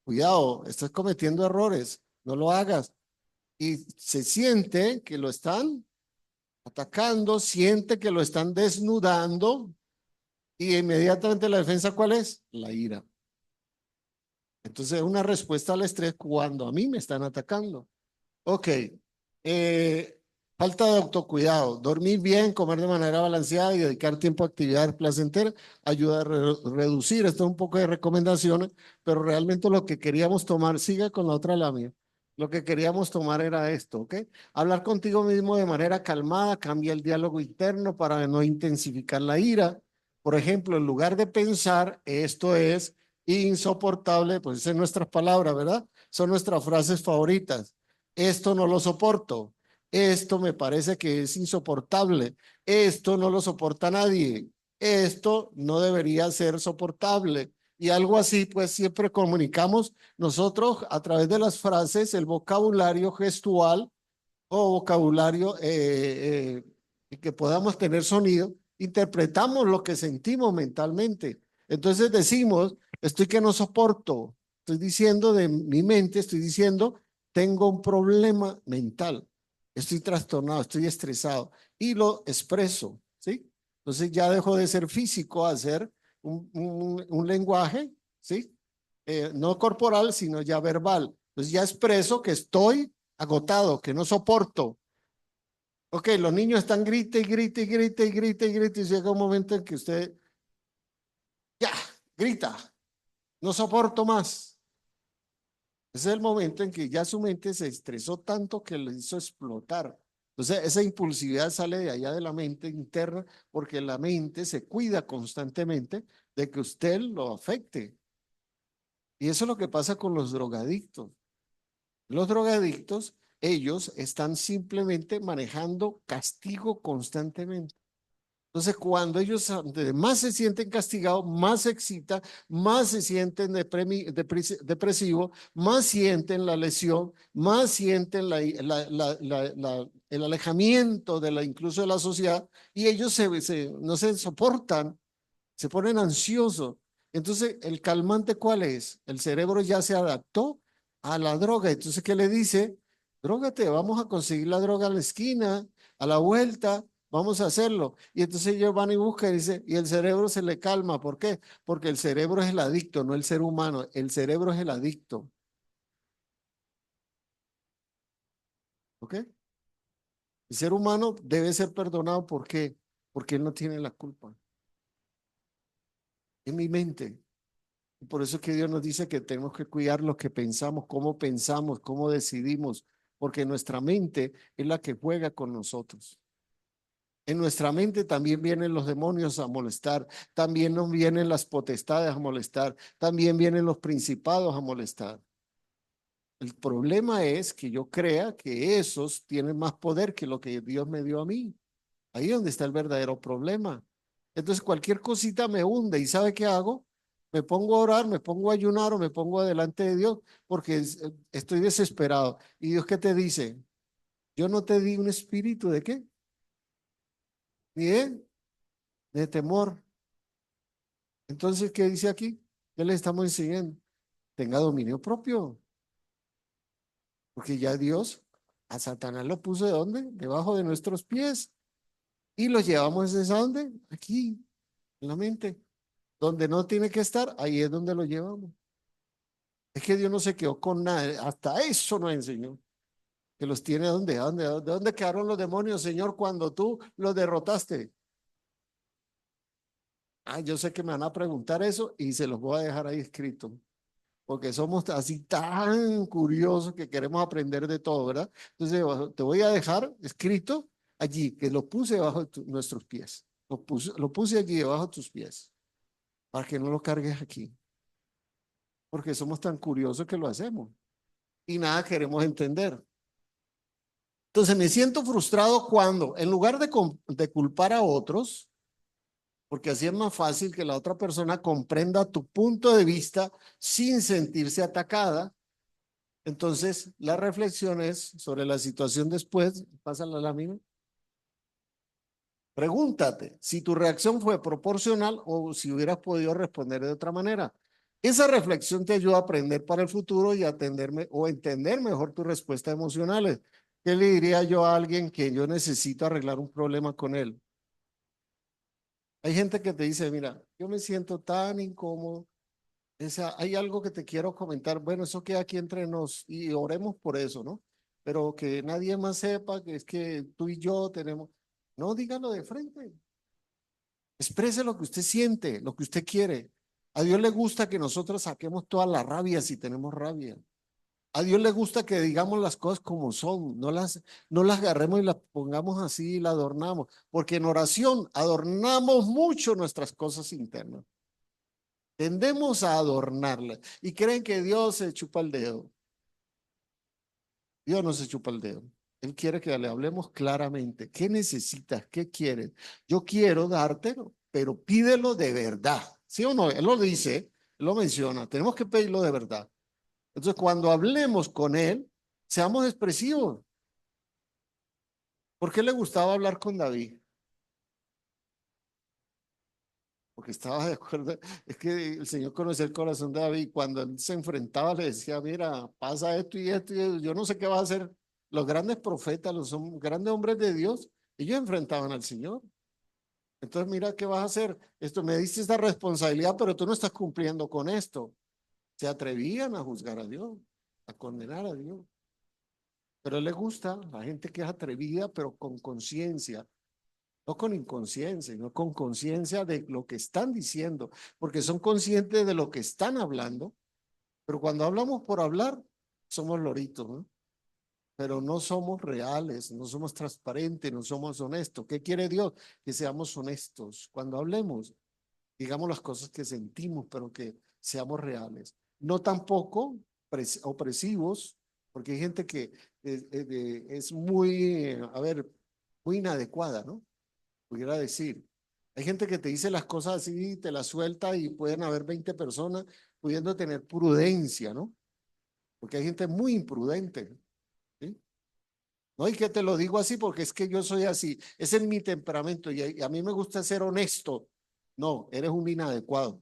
cuidado, estás cometiendo errores, no lo hagas. Y se siente que lo están atacando, siente que lo están desnudando y inmediatamente la defensa, ¿cuál es? La ira. Entonces, una respuesta al estrés cuando a mí me están atacando. Ok, falta de autocuidado, dormir bien, comer de manera balanceada y dedicar tiempo a actividades placenteras ayuda a reducir. Esto es un poco de recomendaciones, pero realmente lo que queríamos tomar, siga con la otra lámina. Lo que queríamos tomar era esto, ¿ok? Hablar contigo mismo de manera calmada, cambia el diálogo interno para no intensificar la ira. Por ejemplo, en lugar de pensar, esto es insoportable, pues esas son nuestras palabras, ¿verdad? Son nuestras frases favoritas. Esto no lo soporto. Esto me parece que es insoportable. Esto no lo soporta nadie. Esto no debería ser soportable. Y algo así, pues siempre comunicamos nosotros a través de las frases, el vocabulario gestual o vocabulario que podamos tener sonido, interpretamos lo que sentimos mentalmente. Entonces decimos, estoy que no soporto, estoy diciendo de mi mente, estoy diciendo, tengo un problema mental, estoy trastornado, estoy estresado y lo expreso, ¿sí? Entonces ya dejo de ser físico a ser un lenguaje, ¿sí? No corporal, sino ya verbal. Entonces ya expreso que estoy agotado, que no soporto. Ok, los niños están grite y grite y grite y grite y grite y llega un momento en que usted ya grita, no soporto más. Ese es el momento en que ya su mente se estresó tanto que le hizo explotar. Entonces, esa impulsividad sale de allá de la mente interna porque la mente se cuida constantemente de que usted lo afecte. Y eso es lo que pasa con los drogadictos. Los drogadictos, ellos están simplemente manejando castigo constantemente. Entonces, cuando ellos más se sienten castigados, más se excita, más se sienten depresivos, más sienten la lesión, más sienten el alejamiento de incluso de la sociedad, y ellos no se soportan, se ponen ansiosos. Entonces, ¿el calmante cuál es? El cerebro ya se adaptó a la droga. Entonces, ¿qué le dice? Drógate, vamos a conseguir la droga a la esquina, a la vuelta, vamos a hacerlo. Y entonces ellos van y buscan y dice, y el cerebro se le calma. ¿Por qué? Porque el cerebro es el adicto, no el ser humano. El cerebro es el adicto. ¿Ok? El ser humano debe ser perdonado. ¿Por qué? Porque él no tiene la culpa. En mi mente. Y por eso es que Dios nos dice que tenemos que cuidar lo que pensamos, cómo decidimos, porque nuestra mente es la que juega con nosotros. En nuestra mente también vienen los demonios a molestar, también nos vienen las potestades a molestar, también vienen los principados a molestar. El problema es que yo crea que esos tienen más poder que lo que Dios me dio a mí. Ahí es donde está el verdadero problema. Entonces cualquier cosita me hunde y ¿sabe qué hago? Me pongo a orar, me pongo a ayunar o me pongo delante de Dios porque estoy desesperado. ¿Y Dios qué te dice? Yo no te di un espíritu de qué, ni de temor. Entonces, ¿qué dice aquí? ¿Qué le estamos enseñando? Tenga dominio propio, porque ya Dios a Satanás lo puso ¿de dónde? Debajo de nuestros pies y lo llevamos ¿desde dónde? Aquí, en la mente. Donde no tiene que estar, ahí es donde lo llevamos. Es que Dios no se quedó con nada, hasta eso nos enseñó. Que los tiene ¿de dónde quedaron los demonios, Señor, cuando tú los derrotaste? Ah, yo sé que me van a preguntar eso y se los voy a dejar ahí escrito, porque somos así tan curiosos que queremos aprender de todo, ¿verdad? Entonces te voy a dejar escrito allí, que lo puse debajo de nuestros pies. Lo puse allí debajo de tus pies, para que no lo cargues aquí, porque somos tan curiosos que lo hacemos y nada queremos entender. Entonces me siento frustrado cuando, en lugar de culpar a otros, porque así es más fácil que la otra persona comprenda tu punto de vista sin sentirse atacada. Entonces, la reflexión es sobre la situación después. Pásala a la lámina. Pregúntate si tu reacción fue proporcional o si hubieras podido responder de otra manera. Esa reflexión te ayuda a aprender para el futuro y a atenderme o entender mejor tus respuestas emocionales. ¿Qué le diría yo a alguien que yo necesito arreglar un problema con él? Hay gente que te dice, mira, yo me siento tan incómodo. Hay algo que te quiero comentar. Bueno, eso queda aquí entre nos y oremos por eso, ¿no? Pero que nadie más sepa que es que tú y yo tenemos. No, dígalo de frente. Exprese lo que usted siente, lo que usted quiere. A Dios le gusta que nosotros saquemos toda la rabia si tenemos rabia. A Dios le gusta que digamos las cosas como son, no las agarremos y las pongamos así y las adornamos, porque en oración adornamos mucho nuestras cosas internas. Tendemos a adornarlas y creen que Dios se chupa el dedo. Dios no se chupa el dedo. Él quiere que le hablemos claramente. ¿Qué necesitas? ¿Qué quieres? Yo quiero dártelo, pero pídelo de verdad. ¿Sí o no? Él lo dice, él lo menciona. Tenemos que pedirlo de verdad. Entonces, cuando hablemos con él, seamos expresivos. ¿Por qué le gustaba hablar con David? Porque estaba de acuerdo. Es que el Señor conocía el corazón de David. Cuando él se enfrentaba, le decía, mira, pasa esto y esto y esto. Yo no sé qué va a hacer. Los grandes profetas, los grandes hombres de Dios, ellos enfrentaban al Señor. Entonces, mira, ¿qué vas a hacer? Esto me diste esta responsabilidad, pero tú no estás cumpliendo con esto. Se atrevían a juzgar a Dios, a condenar a Dios. Pero a él le gusta la gente que es atrevida, pero con conciencia, no con inconsciencia, sino con conciencia de lo que están diciendo, porque son conscientes de lo que están hablando. Pero cuando hablamos por hablar, somos loritos, ¿no? Pero no somos reales, no somos transparentes, no somos honestos. ¿Qué quiere Dios? Que seamos honestos. Cuando hablemos, digamos las cosas que sentimos, pero que seamos reales. No tampoco opresivos, porque hay gente que es muy, a ver, muy inadecuada, ¿no? Pudiera decir. Hay gente que te dice las cosas así, te las suelta y pueden haber 20 personas pudiendo tener prudencia, ¿no? Porque hay gente muy imprudente, ¿sí? No, y que te lo digo así porque es que yo soy así, ese es mi temperamento y a mí me gusta ser honesto. No, eres un inadecuado.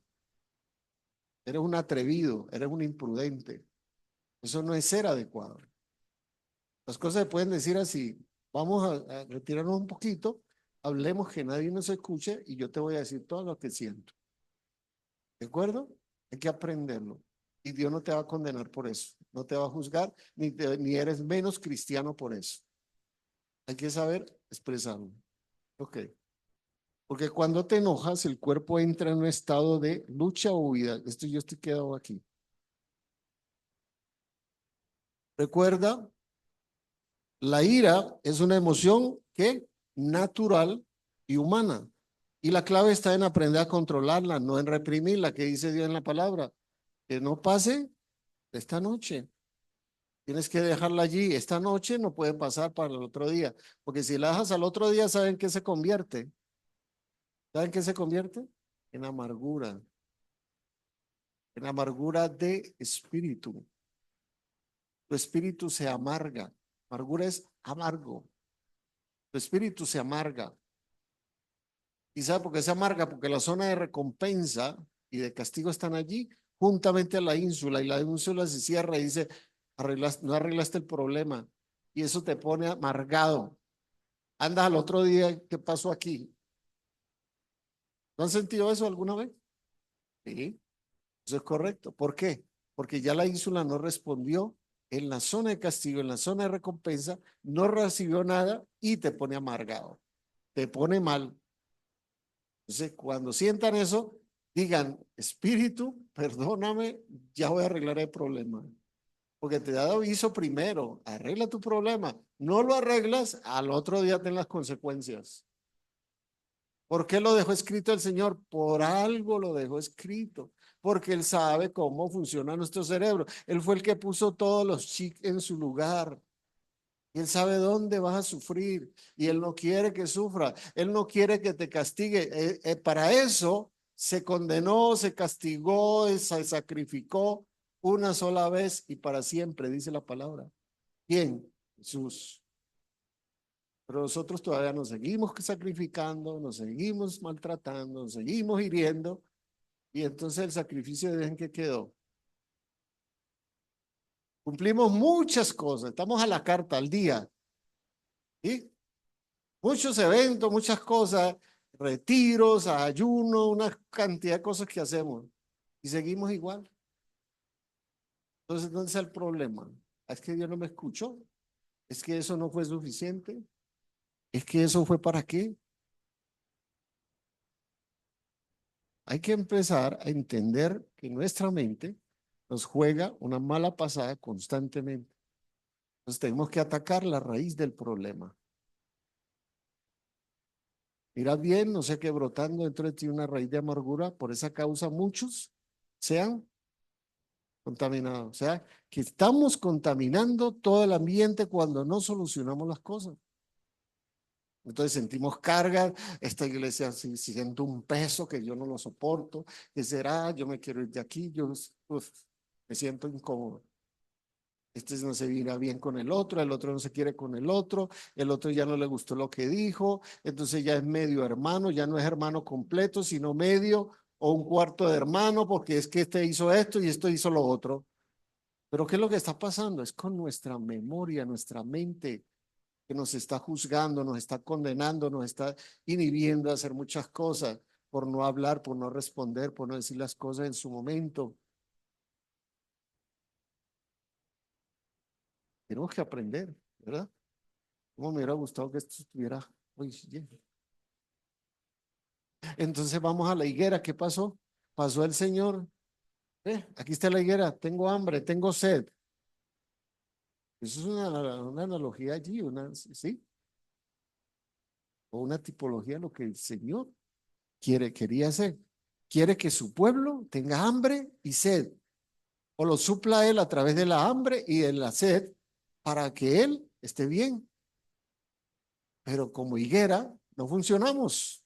Eres un atrevido, eres un imprudente. Eso no es ser adecuado. Las cosas se pueden decir así. Vamos a retirarnos un poquito, hablemos que nadie nos escuche y yo te voy a decir todo lo que siento. ¿De acuerdo? Hay que aprenderlo. Y Dios no te va a condenar por eso. No te va a juzgar, ni eres menos cristiano por eso. Hay que saber expresarlo. Ok. Porque cuando te enojas, el cuerpo entra en un estado de lucha o huida. Esto yo estoy quedado aquí. Recuerda, la ira es una emoción que natural y humana. Y la clave está en aprender a controlarla, no en reprimirla, que dice Dios en la palabra. Que no pase esta noche. Tienes que dejarla allí. Esta noche no puede pasar para el otro día. Porque si la dejas al otro día, ¿saben qué se convierte? ¿Saben qué se convierte? En amargura. En amargura de espíritu. Tu espíritu se amarga. Amargura es amargo. Tu espíritu se amarga. ¿Y sabe por qué se amarga? Porque la zona de recompensa y de castigo están allí, juntamente a la ínsula, y la ínsula se cierra y dice, no arreglaste el problema, y eso te pone amargado. Andas al otro día, ¿qué pasó aquí? ¿No han sentido eso alguna vez? Sí, eso es correcto. ¿Por qué? Porque ya la ínsula no respondió en la zona de castigo, en la zona de recompensa, no recibió nada y te pone amargado, te pone mal. Entonces, cuando sientan eso, digan, Espíritu, perdóname, ya voy a arreglar el problema. Porque te da aviso primero, arregla tu problema. No lo arreglas, al otro día ten las consecuencias. ¿Por qué lo dejó escrito el Señor? Por algo lo dejó escrito. Porque Él sabe cómo funciona nuestro cerebro. Él fue el que puso todos los chips en su lugar. Y Él sabe dónde vas a sufrir y Él no quiere que sufra. Él no quiere que te castigue. Para eso se condenó, se castigó, se sacrificó una sola vez y para siempre, dice la palabra. ¿Quién? Jesús. Pero nosotros todavía nos seguimos sacrificando, nos seguimos maltratando, nos seguimos hiriendo. Y entonces el sacrificio de Dios, ¿en qué quedó? Cumplimos muchas cosas, estamos a la carta, al día. ¿Sí? Muchos eventos, muchas cosas, retiros, ayuno, una cantidad de cosas que hacemos. Y seguimos igual. Entonces, ¿dónde está el problema? Es que Dios no me escuchó. Es que eso no fue suficiente. Es que eso fue para qué. Hay que empezar a entender que nuestra mente nos juega una mala pasada constantemente. Entonces tenemos que atacar la raíz del problema. Mira bien, no sé qué brotando dentro de ti una raíz de amargura, por esa causa muchos sean contaminados. O sea, que estamos contaminando todo el ambiente cuando no solucionamos las cosas. Entonces sentimos carga, esta iglesia siento un peso que yo no lo soporto, ¿qué será? Yo me quiero ir de aquí, yo me siento incómodo. Este no se viene bien con el otro no se quiere con el otro ya no le gustó lo que dijo, entonces ya es medio hermano, ya no es hermano completo, sino medio o un cuarto de hermano, porque es que este hizo esto y esto hizo lo otro. Pero ¿qué es lo que está pasando? Es con nuestra memoria, nuestra mente que nos está juzgando, nos está condenando, nos está inhibiendo a hacer muchas cosas por no hablar, por no responder, por no decir las cosas en su momento. Tenemos que aprender, ¿verdad? Como me hubiera gustado que esto estuviera hoy. Entonces vamos a la higuera. ¿Qué pasó? Pasó el Señor. Aquí está la higuera. Tengo hambre, tengo sed. Eso es una analogía allí, ¿sí? O una tipología de lo que el Señor quería hacer. Quiere que su pueblo tenga hambre y sed. O lo supla Él a través de la hambre y de la sed para que Él esté bien. Pero como higuera no funcionamos.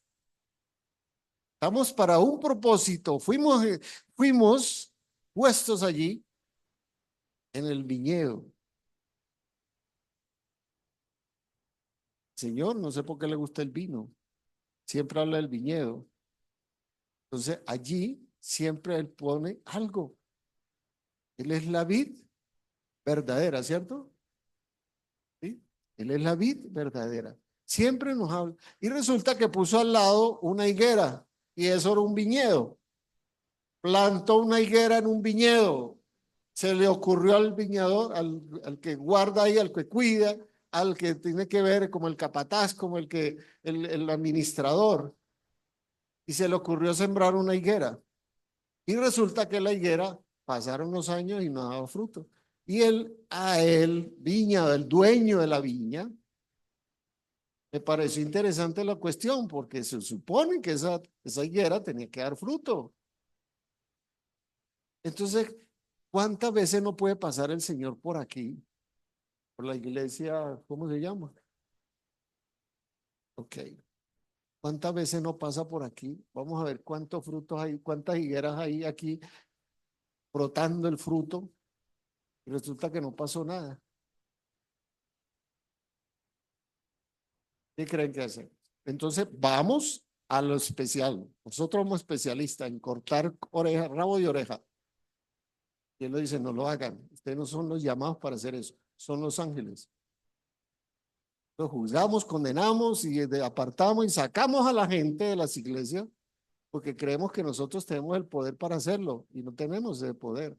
Estamos para un propósito. Fuimos puestos allí en el viñedo. Señor, no sé por qué le gusta el vino. Siempre habla del viñedo. Entonces allí siempre Él pone algo. Él es la vid verdadera, ¿cierto? ¿Sí? Él es la vid verdadera. Siempre nos habla. Y resulta que puso al lado una higuera y eso era un viñedo. Plantó una higuera en un viñedo. Se le ocurrió al viñador, al que guarda ahí, al que cuida, al que tiene que ver como el capataz, como el administrador. Y se le ocurrió sembrar una higuera. Y resulta que la higuera pasaron los años y no daba fruto. Y viña, el dueño de la viña, me pareció interesante la cuestión porque se supone que esa higuera tenía que dar fruto. Entonces, ¿cuántas veces no puede pasar el Señor por aquí? Por la iglesia, ¿cómo se llama? Ok. ¿Cuántas veces no pasa por aquí? Vamos a ver cuántos frutos hay, cuántas higueras hay aquí brotando el fruto y resulta que no pasó nada. ¿Qué creen que hacer? Entonces, vamos a lo especial. Nosotros somos especialistas en cortar oreja, rabo de oreja. Y él lo dice, no lo hagan. Ustedes no son los llamados para hacer eso. Son los ángeles. Lo juzgamos, condenamos y apartamos y sacamos a la gente de las iglesias porque creemos que nosotros tenemos el poder para hacerlo y no tenemos ese poder.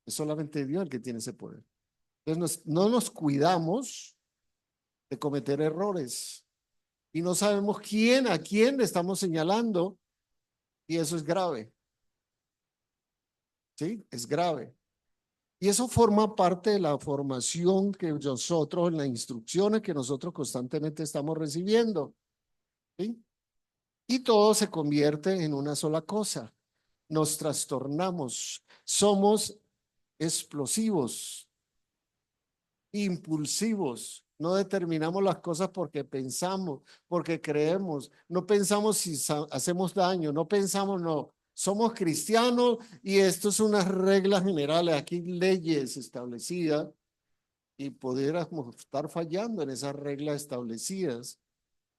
Es solamente Dios el que tiene ese poder. Entonces no nos cuidamos de cometer errores y no sabemos a quién le estamos señalando y eso es grave. ¿Sí? Es grave. Y eso forma parte de la formación que nosotros, en las instrucciones que nosotros constantemente estamos recibiendo. ¿Sí? Y todo se convierte en una sola cosa. Nos trastornamos, somos explosivos impulsivos. No determinamos las cosas porque pensamos, porque creemos. No pensamos si hacemos daño, no pensamos, no. Somos cristianos y esto es unas reglas generales, aquí leyes establecidas y pudiéramos estar fallando en esas reglas establecidas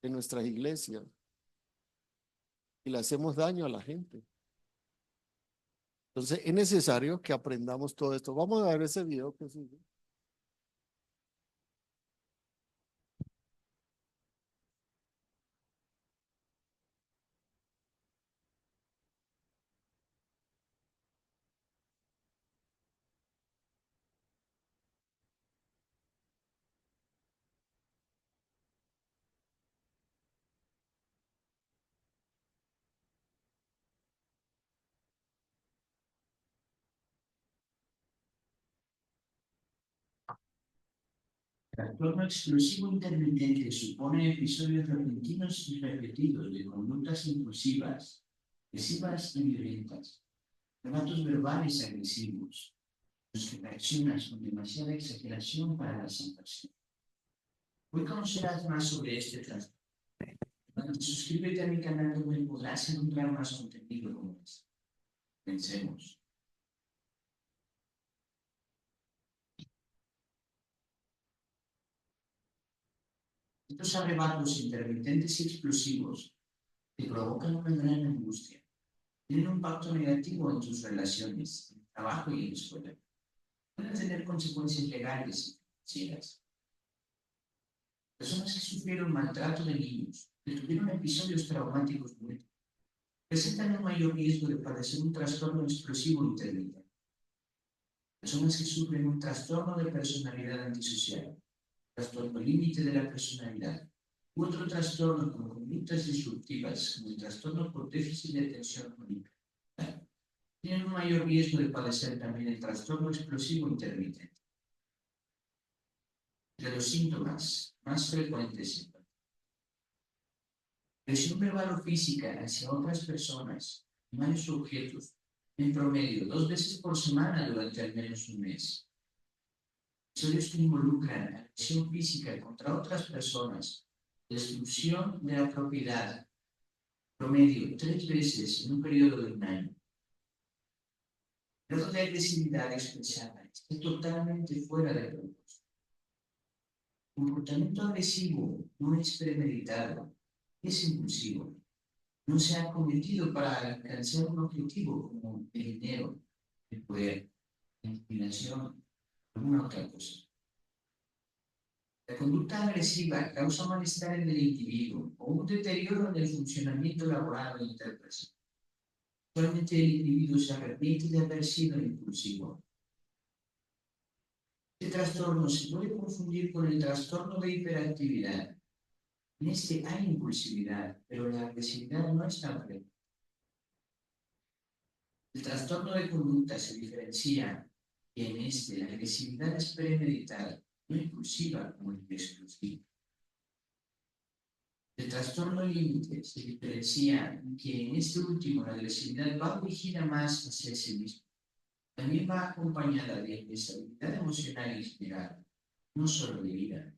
en nuestras iglesias y le hacemos daño a la gente. Entonces es necesario que aprendamos todo esto. Vamos a ver ese video que sigue. Trastorno explosivo intermitente supone episodios repentinos y repetidos de conductas impulsivas, agresivas y violentas, relatos verbales agresivos, los que reaccionas con demasiada exageración para la sensación. Hoy conocerás más sobre este trastorno. Suscríbete a mi canal donde podrás encontrar más contenido como este. Pensemos. Estos arrebatos intermitentes y explosivos te provocan una gran angustia. Tienen un impacto negativo en tus relaciones, en el trabajo y en la escuela. Pueden tener consecuencias legales y financieras. Personas que sufrieron maltrato de niños, que tuvieron episodios traumáticos múltiples, presentan un mayor riesgo de padecer un trastorno explosivo intermitente. Personas que sufren un trastorno de personalidad antisocial, trastorno límite de la personalidad, u otro trastorno con conductas disruptivas, como el trastorno por déficit de atención crónica, tienen un mayor riesgo de padecer también el trastorno explosivo intermitente. De los síntomas más frecuentes: presión verbal o física hacia otras personas, animales o objetos, en promedio 2 veces por semana durante al menos un mes. Episodios que involucran agresión física contra otras personas, destrucción de la propiedad, promedio 3 veces en un periodo de un año. El grado de agresividad expresada está totalmente fuera de propósito. El comportamiento agresivo no es premeditado, es impulsivo. No se ha cometido para alcanzar un objetivo como el dinero, el poder, la inclinación o alguna otra cosa. La conducta agresiva causa malestar en el individuo o un deterioro en el funcionamiento laboral o interpersonal. Actualmente el individuo se arrepiente de haber sido impulsivo. Este trastorno se puede confundir con el trastorno de hiperactividad. En este hay impulsividad, pero la agresividad no es tan frecuente. El trastorno de conducta se diferencia y en este la agresividad es premeditada, no impulsiva como el explosivo. El trastorno límite se diferencia en que en este último la agresividad va dirigida más hacia sí mismo. También va acompañada de inestabilidad emocional y general, no solo de ira.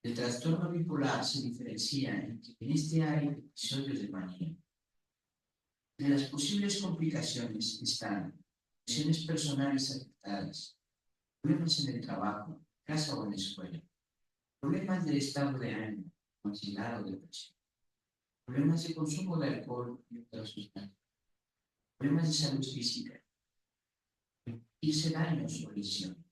El trastorno bipolar se diferencia en que en este hay episodios de manía. De las posibles complicaciones están relaciones personales afectadas, problemas en el trabajo, casa o en la escuela, problemas del estado de ánimo, ansiedad o depresión, problemas de consumo de alcohol y otras sustancias, problemas de salud física, irse daños o lesiones.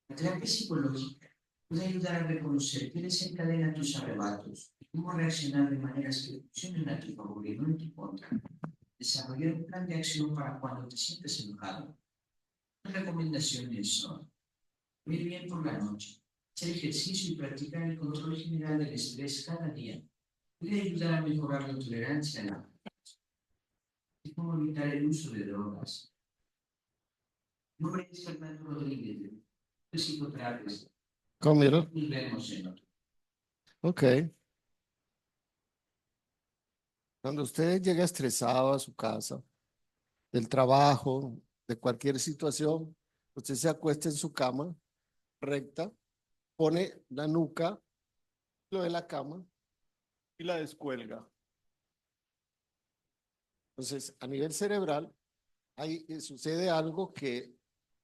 La terapia psicológica puede ayudar a reconocer qué desencadena tus arrebatos y cómo reaccionar de maneras que funcionen a tu favor y no en tu contra. Desarrollar un plan de acción para cuando te sientes enojado. Las recomendaciones son: dormir bien por la noche, hacer ejercicio y practicar el control general del estrés cada día. Puede ayudar a mejorar la tolerancia a la y cómo evitar el uso de drogas. Mi nombre es Fernando Rodríguez, de psicoterapeuta. ¿Cómo mira? Nos vemos en otro. Ok. Cuando usted llega estresado a su casa, del trabajo, de cualquier situación, Usted se acuesta en su cama recta, pone la nuca, lo de la cama y la descuelga. Entonces, a nivel cerebral, ahí sucede algo que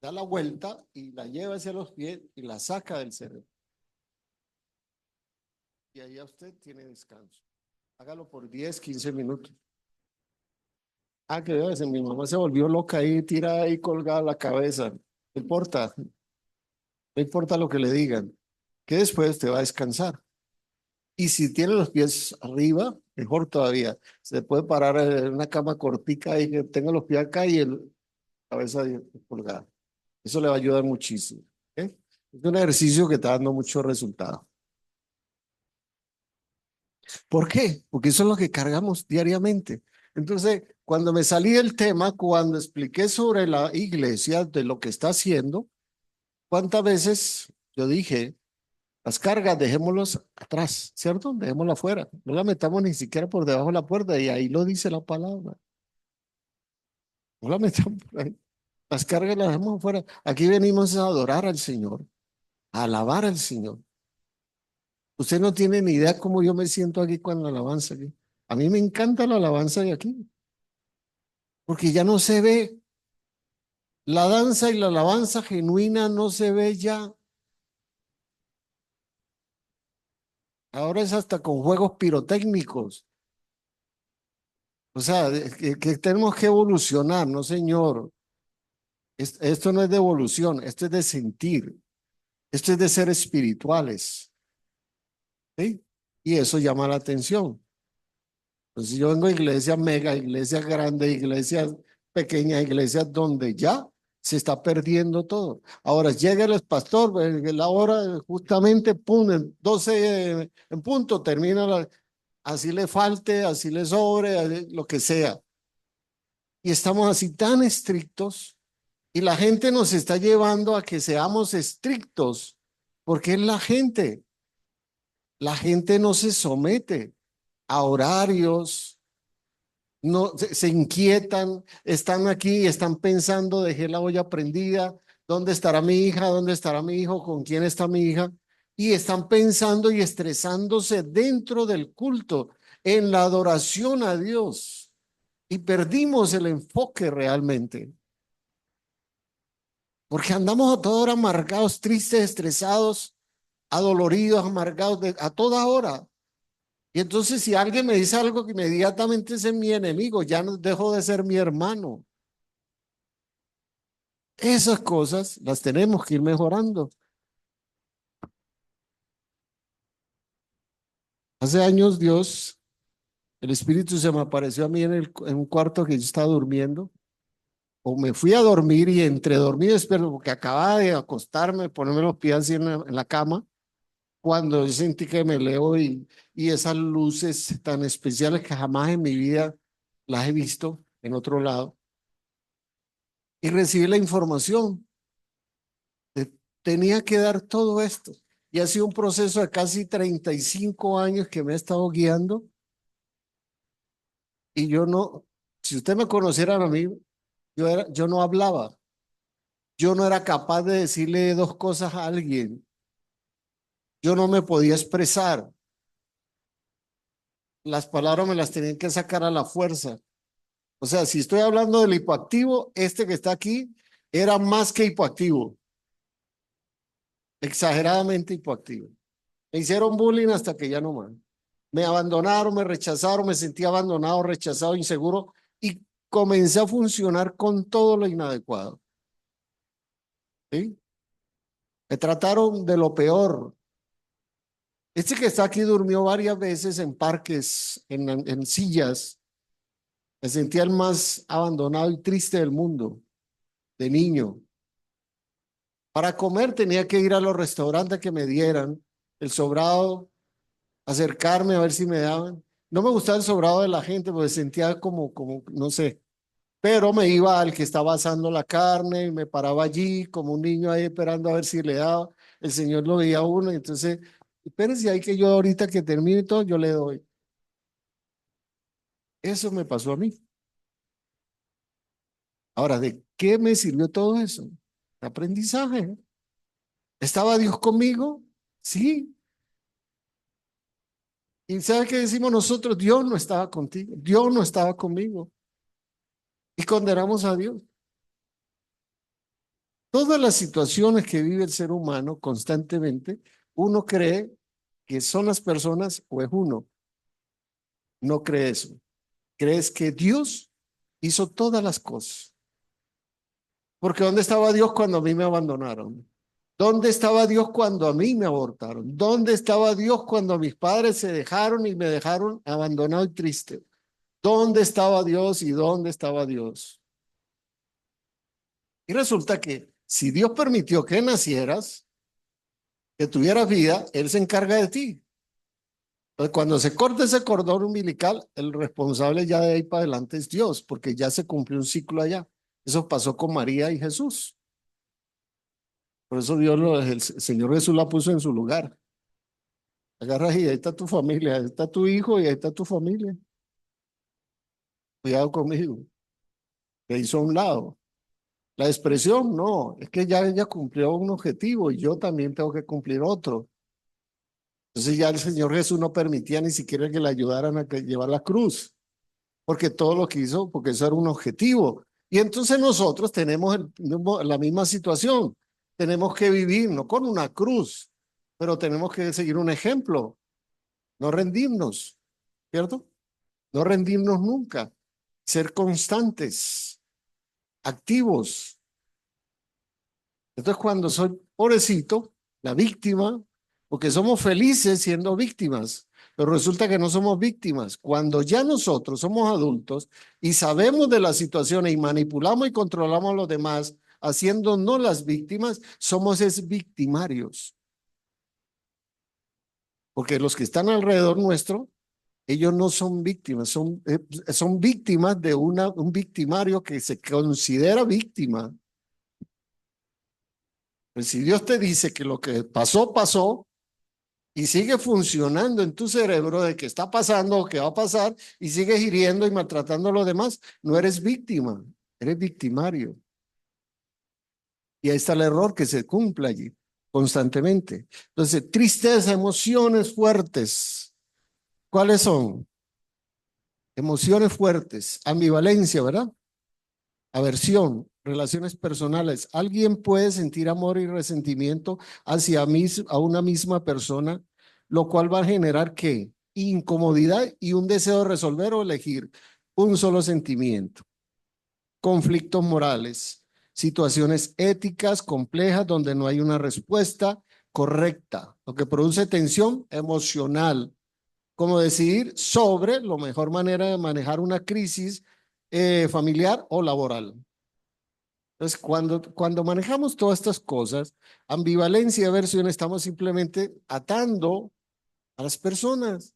da la vuelta y la lleva hacia los pies y la saca del cerebro. Y ahí ya usted tiene descanso. Hágalo por 10, 15 minutos. Ah, que debe ser, mi mamá se volvió loca ahí, tira ahí colgada la cabeza. No importa, no importa lo que le digan, que después te va a descansar. Y si tiene los pies arriba, mejor todavía. Se puede parar en una cama cortica y que tenga los pies acá y la cabeza colgada. Eso le va a ayudar muchísimo. ¿Eh? Es un ejercicio que está dando mucho resultado. ¿Por qué? Porque eso es lo que cargamos diariamente. Entonces, cuando me salí del tema, cuando expliqué sobre la iglesia, de lo que está haciendo, ¿cuántas veces yo dije, las cargas dejémoslas atrás, ¿cierto? Dejémoslas afuera, no las metamos ni siquiera por debajo de la puerta y ahí lo dice la palabra. No las metamos por ahí. Las cargas las dejamos afuera. Aquí venimos a adorar al Señor, a alabar al Señor. Usted no tiene ni idea cómo yo me siento aquí con la alabanza aquí. A mí me encanta la alabanza de aquí, porque ya no se ve. La danza y la alabanza genuina no se ve ya. Ahora es hasta con juegos pirotécnicos. O sea, que tenemos que evolucionar, no señor. Esto no es de evolución, esto es de sentir, esto es de ser espirituales. ¿Sí? Y eso llama la atención. Entonces yo vengo a iglesias mega, iglesias grandes, iglesias pequeñas, iglesias donde ya se está perdiendo todo. Ahora llega el pastor, la hora justamente, pum, en 12 en punto, termina así le falte, así le sobre, lo que sea. Y estamos así tan estrictos y la gente nos está llevando a que seamos estrictos, porque es la gente. La gente no se somete a horarios, no se inquietan, están aquí, están pensando, dejé la olla prendida, ¿dónde estará mi hija? ¿Dónde estará mi hijo? ¿Con quién está mi hija? Y están pensando y estresándose dentro del culto, en la adoración a Dios. Y perdimos el enfoque realmente, porque andamos a toda hora amargados, tristes, estresados, adoloridos, amargados, a toda hora. Y entonces si alguien me dice algo que inmediatamente es mi enemigo, ya no dejo de ser mi hermano. Esas cosas las tenemos que ir mejorando. Hace años Dios, el Espíritu se me apareció a mí en un cuarto que yo estaba durmiendo, o me fui a dormir y entre dormido, espero, porque acababa de acostarme, ponerme los pies así en la cama, cuando yo sentí que me leo y esas luces tan especiales que jamás en mi vida las he visto en otro lado, y recibí la información. Tenía que dar todo esto. Y ha sido un proceso de casi 35 años que me ha estado guiando. Y yo no, si usted me conociera a mí, yo no hablaba. Yo no era capaz de decirle dos cosas a alguien. Yo no me podía expresar. Las palabras me las tenían que sacar a la fuerza. O sea, si estoy hablando del hipoactivo, este que está aquí era más que hipoactivo. Exageradamente hipoactivo. Me hicieron bullying hasta que ya no más. Me abandonaron, me rechazaron, me sentí abandonado, rechazado, inseguro y comencé a funcionar con todo lo inadecuado. ¿Sí? Me trataron de lo peor. Este que está aquí durmió varias veces en parques, en sillas. Me sentía el más abandonado y triste del mundo, de niño. Para comer tenía que ir a los restaurantes que me dieran el sobrado, acercarme a ver si me daban. No me gustaba el sobrado de la gente porque sentía como, no sé, pero me iba al que estaba asando la carne y me paraba allí como un niño ahí esperando a ver si le daba. El Señor lo veía a uno y entonces, espérense ahí que yo ahorita que termine todo, yo le doy. Eso me pasó a mí. Ahora, ¿de qué me sirvió todo eso? Aprendizaje. ¿Estaba Dios conmigo? Sí. ¿Y sabe qué decimos nosotros? Dios no estaba contigo, Dios no estaba conmigo. Y condenamos a Dios. Todas las situaciones que vive el ser humano constantemente, uno cree que son las personas o es uno. No cree eso. Crees que Dios hizo todas las cosas. Porque ¿dónde estaba Dios cuando a mí me abandonaron? ¿Dónde estaba Dios cuando a mí me abortaron? ¿Dónde estaba Dios cuando mis padres se dejaron y me dejaron abandonado y triste? ¿Dónde estaba Dios y dónde estaba Dios? Y resulta que si Dios permitió que nacieras, que tuvieras vida, Él se encarga de ti. Entonces, cuando se corta ese cordón umbilical, el responsable ya de ahí para adelante es Dios, porque ya se cumplió un ciclo allá. Eso pasó con María y Jesús. Por eso el Señor Jesús la puso en su lugar. Agarras y ahí está tu familia, ahí está tu hijo y ahí está tu familia. Cuidado conmigo. Le hizo a un lado. La expresión, no, es que ya ella cumplió un objetivo y yo también tengo que cumplir otro. Entonces ya el Señor Jesús no permitía ni siquiera que le ayudaran a llevar la cruz, porque todo lo que hizo, porque eso era un objetivo. Y entonces nosotros tenemos la misma situación. Tenemos que vivir, no con una cruz, pero tenemos que seguir un ejemplo, no rendirnos, ¿cierto? No rendirnos nunca, ser constantes, activos. Entonces cuando soy pobrecito, la víctima, porque somos felices siendo víctimas, pero resulta que no somos víctimas. Cuando ya nosotros somos adultos y sabemos de las situaciones y manipulamos y controlamos a los demás, haciéndonos las víctimas, somos victimarios. Porque los que están alrededor nuestro, ellos no son víctimas, son víctimas de un victimario que se considera víctima. Pues si Dios te dice que lo que pasó, pasó, y sigue funcionando en tu cerebro de que está pasando o que va a pasar, y sigues hiriendo y maltratando a los demás, no eres víctima, eres victimario. Y ahí está el error que se cumple allí constantemente. Entonces, tristeza, emociones fuertes. ¿Cuáles son? Emociones fuertes, ambivalencia, ¿verdad? Aversión, relaciones personales. ¿Alguien puede sentir amor y resentimiento hacia a una misma persona, lo cual va a generar qué? Incomodidad y un deseo de resolver o elegir un solo sentimiento? Conflictos morales, situaciones éticas complejas donde no hay una respuesta correcta, lo que produce tensión emocional, como decidir sobre la mejor manera de manejar una crisis familiar o laboral. Entonces, cuando manejamos todas estas cosas, ambivalencia y aversión, estamos simplemente atando a las personas,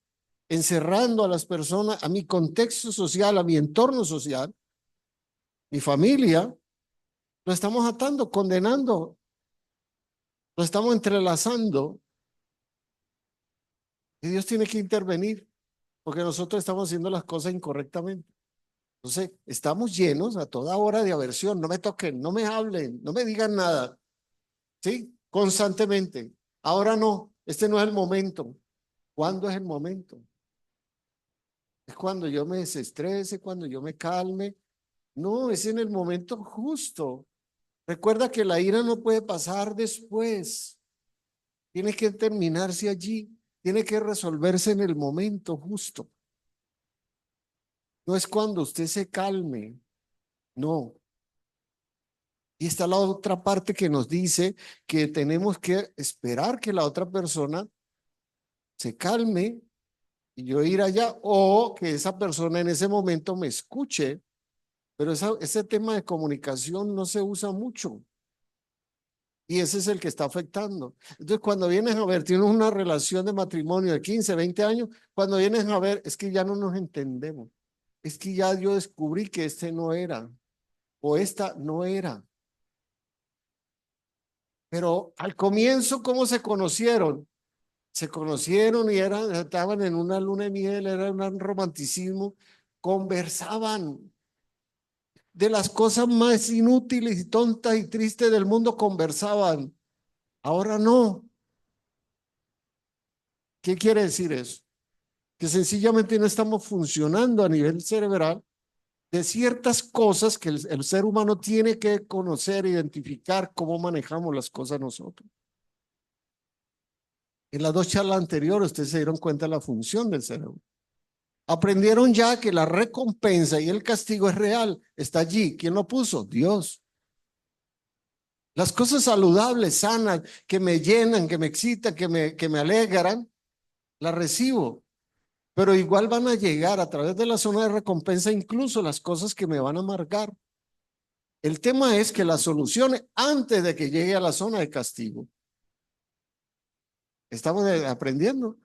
encerrando a las personas, a mi contexto social, a mi entorno social, mi familia, lo estamos atando, condenando, lo estamos entrelazando. Y Dios tiene que intervenir porque nosotros estamos haciendo las cosas incorrectamente. Entonces, estamos llenos a toda hora de aversión. No me toquen, no me hablen, no me digan nada. ¿Sí? Constantemente. Ahora no, este no es el momento. ¿Cuándo es el momento? Es cuando yo me desestrese, cuando yo me calme. No, es en el momento justo. Recuerda que la ira no puede pasar después. Tiene que terminarse allí. Tiene que resolverse en el momento justo. No es cuando usted se calme. No. Y está la otra parte que nos dice que tenemos que esperar que la otra persona se calme y yo ir allá o que esa persona en ese momento me escuche, pero ese tema de comunicación no se usa mucho y ese es el que está afectando. Entonces, cuando vienes a ver, tienes una relación de matrimonio de 15, 20 años, cuando vienes a ver, es que ya no nos entendemos, es que ya yo descubrí que este no era o esta no era. Pero al comienzo, ¿cómo se conocieron? Se conocieron y estaban en una luna de miel, era un romanticismo, conversaban, de las cosas más inútiles y tontas y tristes del mundo conversaban. Ahora no. ¿Qué quiere decir eso? Que sencillamente no estamos funcionando a nivel cerebral de ciertas cosas que el ser humano tiene que conocer, identificar cómo manejamos las cosas nosotros. En las dos charlas anteriores ustedes se dieron cuenta de la función del cerebro. Aprendieron ya que la recompensa y el castigo es real, está allí. ¿Quién lo puso? Dios. Las cosas saludables, sanas, que me llenan, que me excitan, que me alegran, las recibo. Pero igual van a llegar a través de la zona de recompensa incluso las cosas que me van a amargar. El tema es que la solución antes de que llegue a la zona de castigo. Estamos aprendiendo.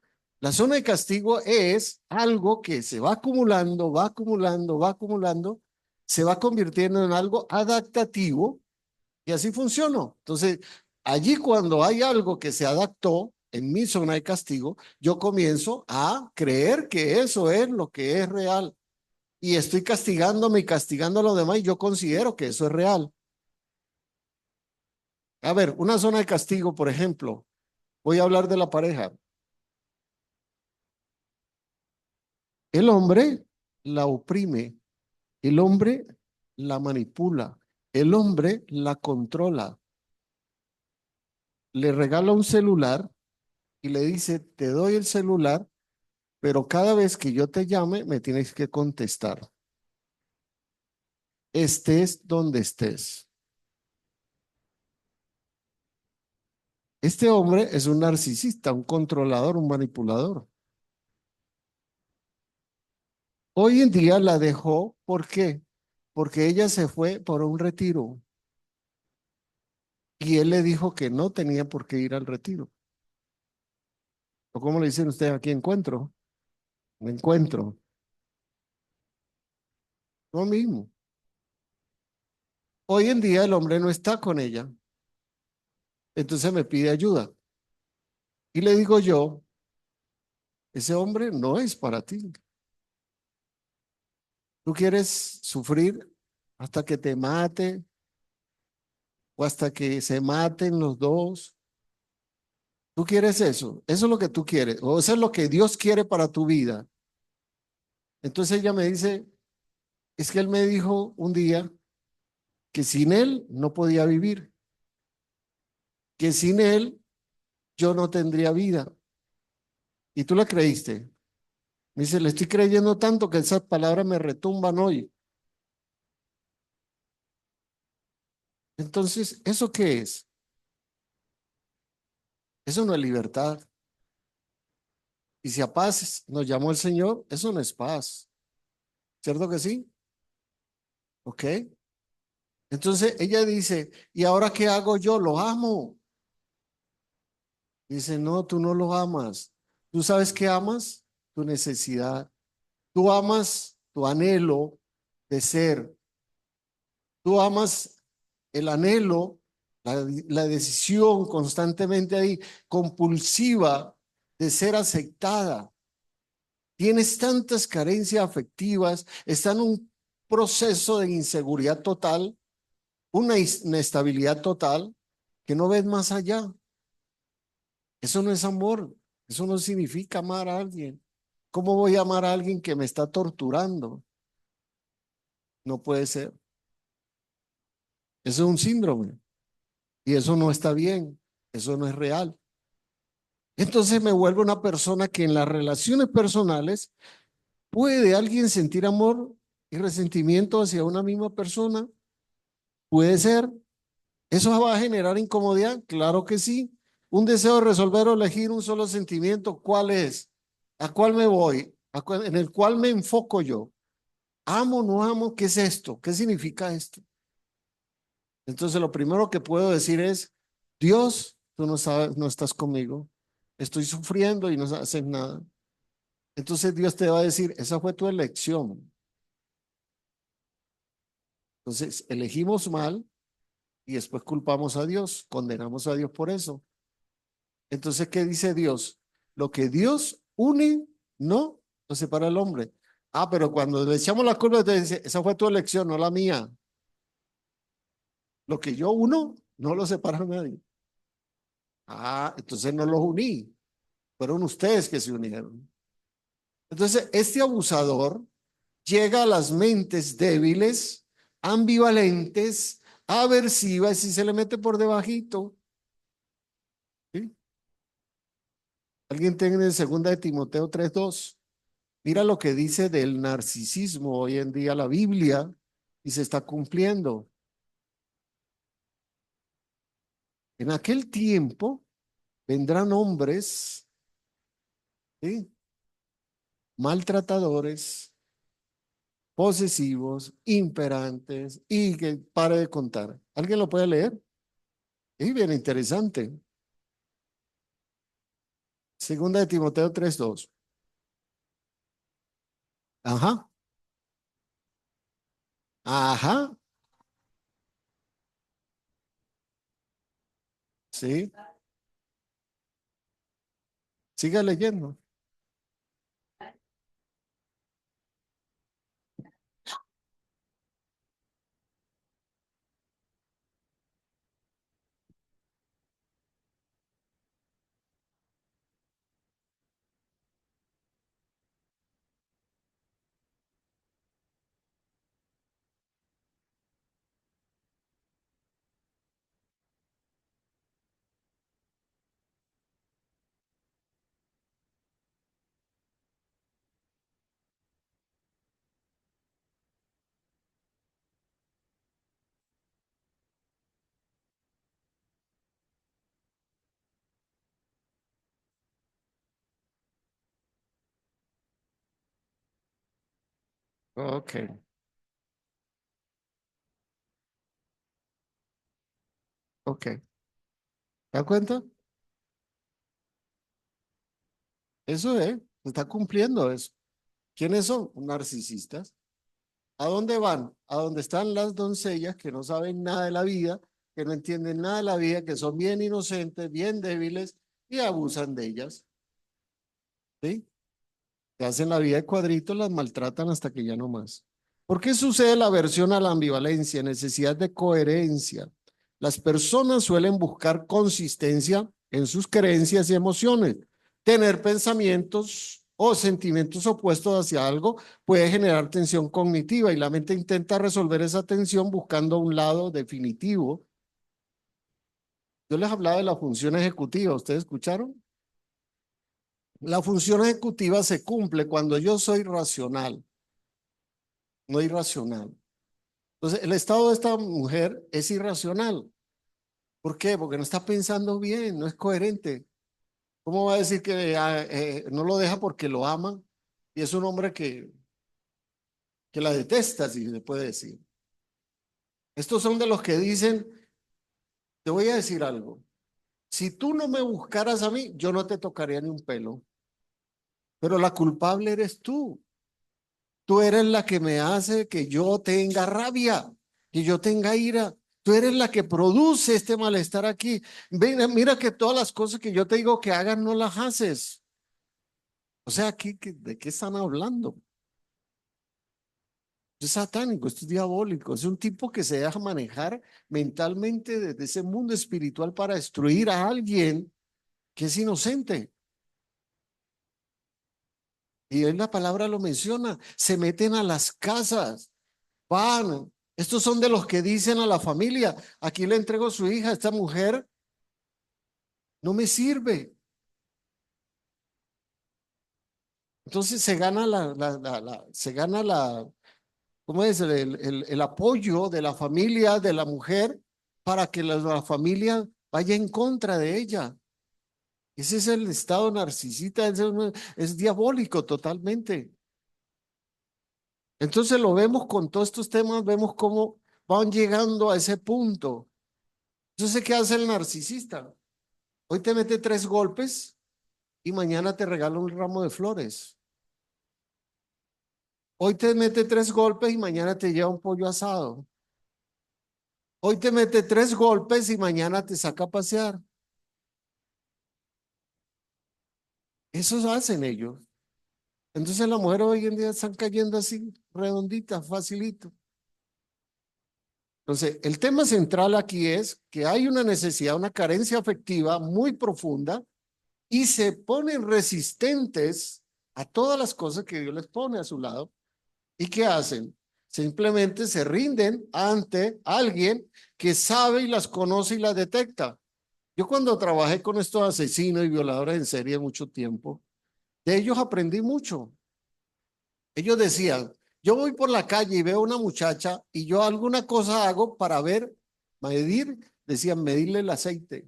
La zona de castigo es algo que se va acumulando, va acumulando, va acumulando, se va convirtiendo en algo adaptativo y así funcionó. Entonces, allí cuando hay algo que se adaptó en mi zona de castigo, yo comienzo a creer que eso es lo que es real y estoy castigándome y castigando a los demás y yo considero que eso es real. A ver, una zona de castigo, por ejemplo, voy a hablar de la pareja. El hombre la oprime, el hombre la manipula, el hombre la controla. Le regala un celular y le dice, te doy el celular, pero cada vez que yo te llame, me tienes que contestar. Estés donde estés. Este hombre es un narcisista, un controlador, un manipulador. Hoy en día la dejó, ¿por qué? Porque ella se fue por un retiro y él le dijo que no tenía por qué ir al retiro. ¿O cómo le dicen ustedes aquí encuentro? Un encuentro. Lo mismo. Hoy en día el hombre no está con ella, entonces me pide ayuda. Y le digo yo, ese hombre no es para ti. Tú quieres sufrir hasta que te mate o hasta que se maten los dos. ¿Tú quieres eso? Eso es lo que tú quieres. O eso es lo que Dios quiere para tu vida. Entonces ella me dice, es que él me dijo un día que sin él no podía vivir, que sin él yo no tendría vida. ¿Y tú la creíste? Me dice, le estoy creyendo tanto que esas palabras me retumban hoy. Entonces, ¿eso qué es? Eso no es libertad. Y si a paz nos llamó el Señor, eso no es paz. ¿Cierto que sí? ¿Ok? Entonces ella dice, ¿y ahora qué hago yo? Lo amo. Dice, no, tú no lo amas. ¿Tú sabes qué amas? Tu necesidad. Tú amas tu anhelo de ser. Tú amas el anhelo, la decisión constantemente ahí, compulsiva de ser aceptada. Tienes tantas carencias afectivas, está en un proceso de inseguridad total, una inestabilidad total, que no ves más allá. Eso no es amor, eso no significa amar a alguien. ¿Cómo voy a amar a alguien que me está torturando? No puede ser. Eso es un síndrome y eso no está bien, eso no es real. Entonces me vuelvo una persona que en las relaciones personales puede alguien sentir amor y resentimiento hacia una misma persona. Puede ser. ¿Eso va a generar incomodidad? Claro que sí. Un deseo de resolver o elegir un solo sentimiento, ¿cuál es? ¿A cuál me voy? ¿En el cual me enfoco yo? ¿Amo, no amo? ¿Qué es esto? ¿Qué significa esto? Entonces lo primero que puedo decir es, Dios, tú no sabes, no estás conmigo. Estoy sufriendo y no haces nada. Entonces Dios te va a decir, esa fue tu elección. Entonces elegimos mal y después culpamos a Dios, condenamos a Dios por eso. Entonces, ¿qué dice Dios? Lo que Dios une, no lo separa el hombre. Ah, pero cuando le echamos la culpa, te dice, esa fue tu elección, no la mía. Lo que yo uno, no lo separa nadie. Ah, entonces no los uní. Fueron ustedes que se unieron. Entonces, este abusador llega a las mentes débiles, ambivalentes, aversivas y se le mete por debajito. ¿Sí? Alguien tiene en segunda de Timoteo 3:2. Mira lo que dice del narcisismo hoy en día la Biblia y se está cumpliendo. En aquel tiempo vendrán hombres, ¿sí?, maltratadores, posesivos, imperantes y que pare de contar. ¿Alguien lo puede leer? Es bien interesante. Segunda de Timoteo 3:2. Ajá, ajá, sí, siga leyendo. Ok, ok. ¿Te das cuenta? Eso es, se está cumpliendo eso. ¿Quiénes son? Narcisistas. ¿A dónde van? A donde están las doncellas que no saben nada de la vida, que no entienden nada de la vida, que son bien inocentes, bien débiles y abusan de ellas. ¿Sí? Te hacen la vida de cuadritos, las maltratan hasta que ya no más. ¿Por qué sucede la aversión a la ambivalencia? Necesidad de coherencia. Las personas suelen buscar consistencia en sus creencias y emociones. Tener pensamientos o sentimientos opuestos hacia algo puede generar tensión cognitiva y la mente intenta resolver esa tensión buscando un lado definitivo. Yo les hablaba de la función ejecutiva, ¿ustedes escucharon? La función ejecutiva se cumple cuando yo soy racional, no irracional. Entonces, el estado de esta mujer es irracional. ¿Por qué? Porque no está pensando bien, no es coherente. ¿Cómo va a decir que no lo deja porque lo ama? Y es un hombre que la detesta, si se puede decir. Estos son de los que dicen, te voy a decir algo. Si tú no me buscaras a mí, yo no te tocaría ni un pelo. Pero la culpable eres tú. Tú eres la que me hace que yo tenga rabia, que yo tenga ira. Tú eres la que produce este malestar aquí. Mira, mira que todas las cosas que yo te digo que hagas no las haces. O sea, aquí, ¿de qué están hablando? Esto es satánico, esto es diabólico. Es un tipo que se deja manejar mentalmente desde ese mundo espiritual para destruir a alguien que es inocente. Y hoy la palabra lo menciona. Se meten a las casas. Van, estos son de los que dicen a la familia, aquí le entrego su hija, esta mujer no me sirve. Entonces se gana se gana ¿cómo es? El apoyo de la familia, de la mujer, para que la familia vaya en contra de ella. Ese es el estado narcisista, es diabólico totalmente. Entonces lo vemos con todos estos temas, vemos cómo van llegando a ese punto. Entonces, ¿qué hace el narcisista? Hoy te mete 3 golpes y mañana te regala un ramo de flores. Hoy te mete 3 golpes y mañana te lleva un pollo asado. Hoy te mete 3 golpes y mañana te saca a pasear. Eso hacen ellos. Entonces las mujeres hoy en día están cayendo así, redonditas, facilito. Entonces, el tema central aquí es que hay una necesidad, una carencia afectiva muy profunda y se ponen resistentes a todas las cosas que Dios les pone a su lado. ¿Y qué hacen? Simplemente se rinden ante alguien que sabe y las conoce y las detecta. Yo cuando trabajé con estos asesinos y violadores en serie mucho tiempo, de ellos aprendí mucho. Ellos decían, yo voy por la calle y veo una muchacha y yo alguna cosa hago para ver, medir, decían, medirle el aceite,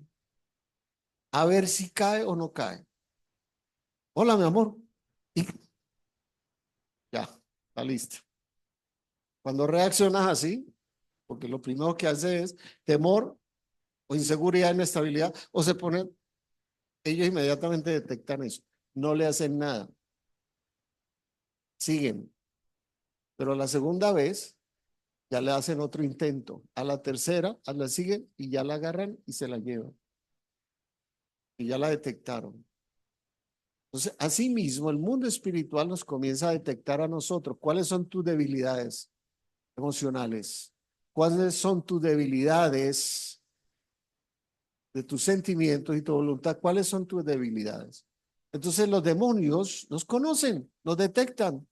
a ver si cae o no cae. Hola, mi amor. Y ya, está listo. Cuando reaccionas así, porque lo primero que hace es temor o inseguridad, inestabilidad, o se ponen, ellos inmediatamente detectan eso. No le hacen nada. Siguen. Pero la segunda vez ya le hacen otro intento. A la tercera, a la siguen y ya la agarran y se la llevan. Y ya la detectaron. Entonces, asimismo, el mundo espiritual nos comienza a detectar a nosotros cuáles son tus debilidades emocionales, cuáles son tus debilidades de tus sentimientos y tu voluntad, cuáles son tus debilidades. Entonces, los demonios nos conocen, nos detectan.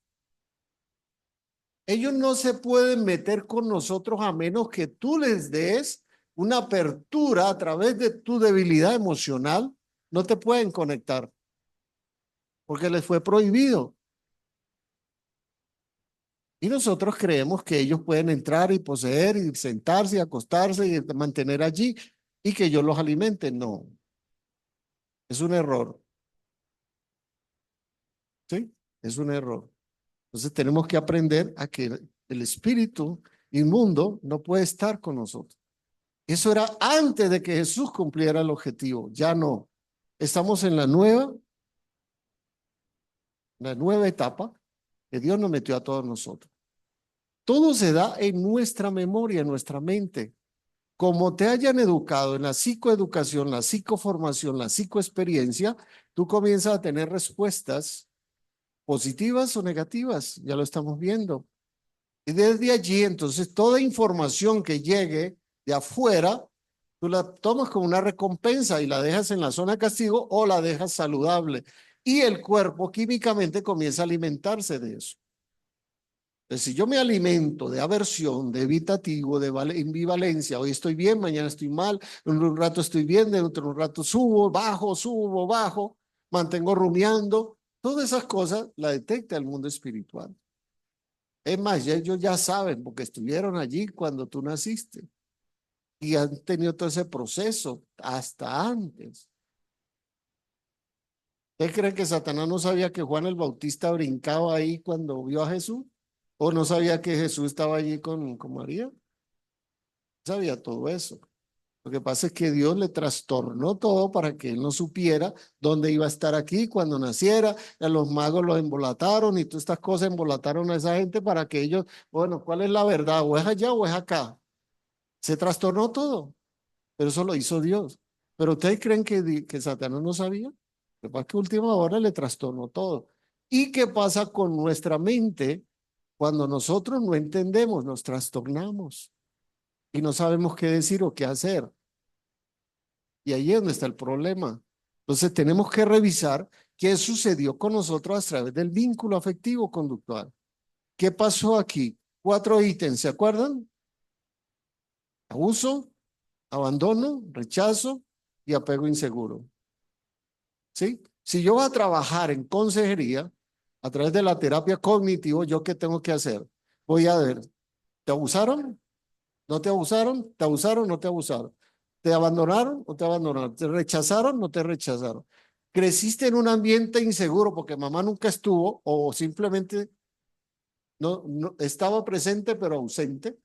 Ellos no se pueden meter con nosotros a menos que tú les des una apertura a través de tu debilidad emocional. No te pueden conectar porque les fue prohibido. Y nosotros creemos que ellos pueden entrar y poseer y sentarse y acostarse y mantener allí y que yo los alimente. No, es un error. ¿Sí? Es un error. Entonces tenemos que aprender a que el espíritu inmundo no puede estar con nosotros. Eso era antes de que Jesús cumpliera el objetivo. Ya no. Estamos en la nueva etapa que Dios nos metió a todos nosotros. Todo se da en nuestra memoria, en nuestra mente. Como te hayan educado en la psicoeducación, la psicoformación, la psicoexperiencia, tú comienzas a tener respuestas positivas o negativas. Ya lo estamos viendo. Y desde allí, entonces, toda información que llegue de afuera, tú la tomas como una recompensa y la dejas en la zona de castigo o la dejas saludable. Y el cuerpo químicamente comienza a alimentarse de eso. Entonces, si yo me alimento de aversión, de evitativo, de ambivalencia, hoy estoy bien, mañana estoy mal, en un rato estoy bien, dentro de un rato subo, bajo, mantengo rumiando, todas esas cosas la detecta el mundo espiritual. Es más, ellos ya saben porque estuvieron allí cuando tú naciste y han tenido todo ese proceso hasta antes. ¿Usted cree que Satanás no sabía que Juan el Bautista brincaba ahí cuando vio a Jesús? ¿O no sabía que Jesús estaba allí con María? Sabía todo eso. Lo que pasa es que Dios le trastornó todo para que él no supiera dónde iba a estar aquí cuando naciera. A los magos los embolataron y todas estas cosas embolataron a esa gente para que ellos, bueno, ¿cuál es la verdad? ¿O es allá o es acá? Se trastornó todo, pero eso lo hizo Dios. ¿Pero ustedes creen que Satanás no sabía? Lo que pasa es que a última hora le trastornó todo. ¿Y qué pasa con nuestra mente cuando nosotros no entendemos, nos trastornamos y no sabemos qué decir o qué hacer? Y ahí es donde está el problema. Entonces tenemos que revisar qué sucedió con nosotros a través del vínculo afectivo conductual. ¿Qué pasó aquí? 4 ítems, ¿se acuerdan? Abuso, abandono, rechazo y apego inseguro. ¿Sí? Si yo voy a trabajar en consejería a través de la terapia cognitivo, ¿yo qué tengo que hacer? Voy a ver, ¿te abusaron? ¿No te abusaron? ¿Te abusaron? ¿No te abusaron? ¿Te abandonaron? ¿No te abandonaron? ¿Te rechazaron? ¿No te rechazaron? ¿Creciste en un ambiente inseguro porque mamá nunca estuvo o simplemente no estaba presente pero ausente?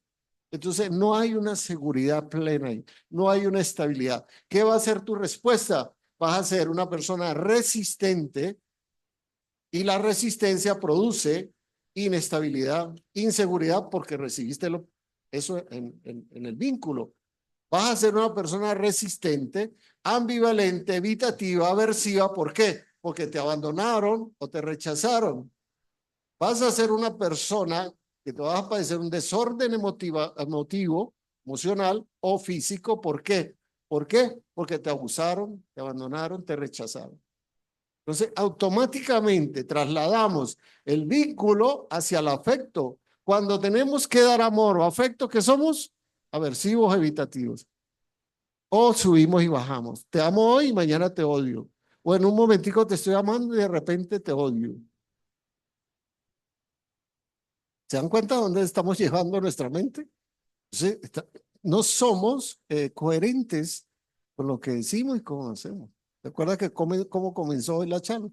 Entonces, no hay una seguridad plena ahí, no hay una estabilidad. ¿Qué va a ser tu respuesta? Vas a ser una persona resistente y la resistencia produce inestabilidad, inseguridad porque recibiste eso en el vínculo. Vas a ser una persona resistente, ambivalente, evitativa, aversiva. ¿Por qué? Porque te abandonaron o te rechazaron. Vas a ser una persona que te vas a padecer un desorden emotivo emocional o físico. ¿Por qué? ¿Por qué? Porque te abusaron, te abandonaron, te rechazaron. Entonces, automáticamente trasladamos el vínculo hacia el afecto. Cuando tenemos que dar amor o afecto, ¿qué somos? Aversivos, evitativos. O subimos y bajamos. Te amo hoy y mañana te odio. O en un momentico te estoy amando y de repente te odio. ¿Se dan cuenta de dónde estamos llevando nuestra mente? Entonces, no somos coherentes con lo que decimos y cómo hacemos. ¿Recuerda que cómo comenzó hoy la charla?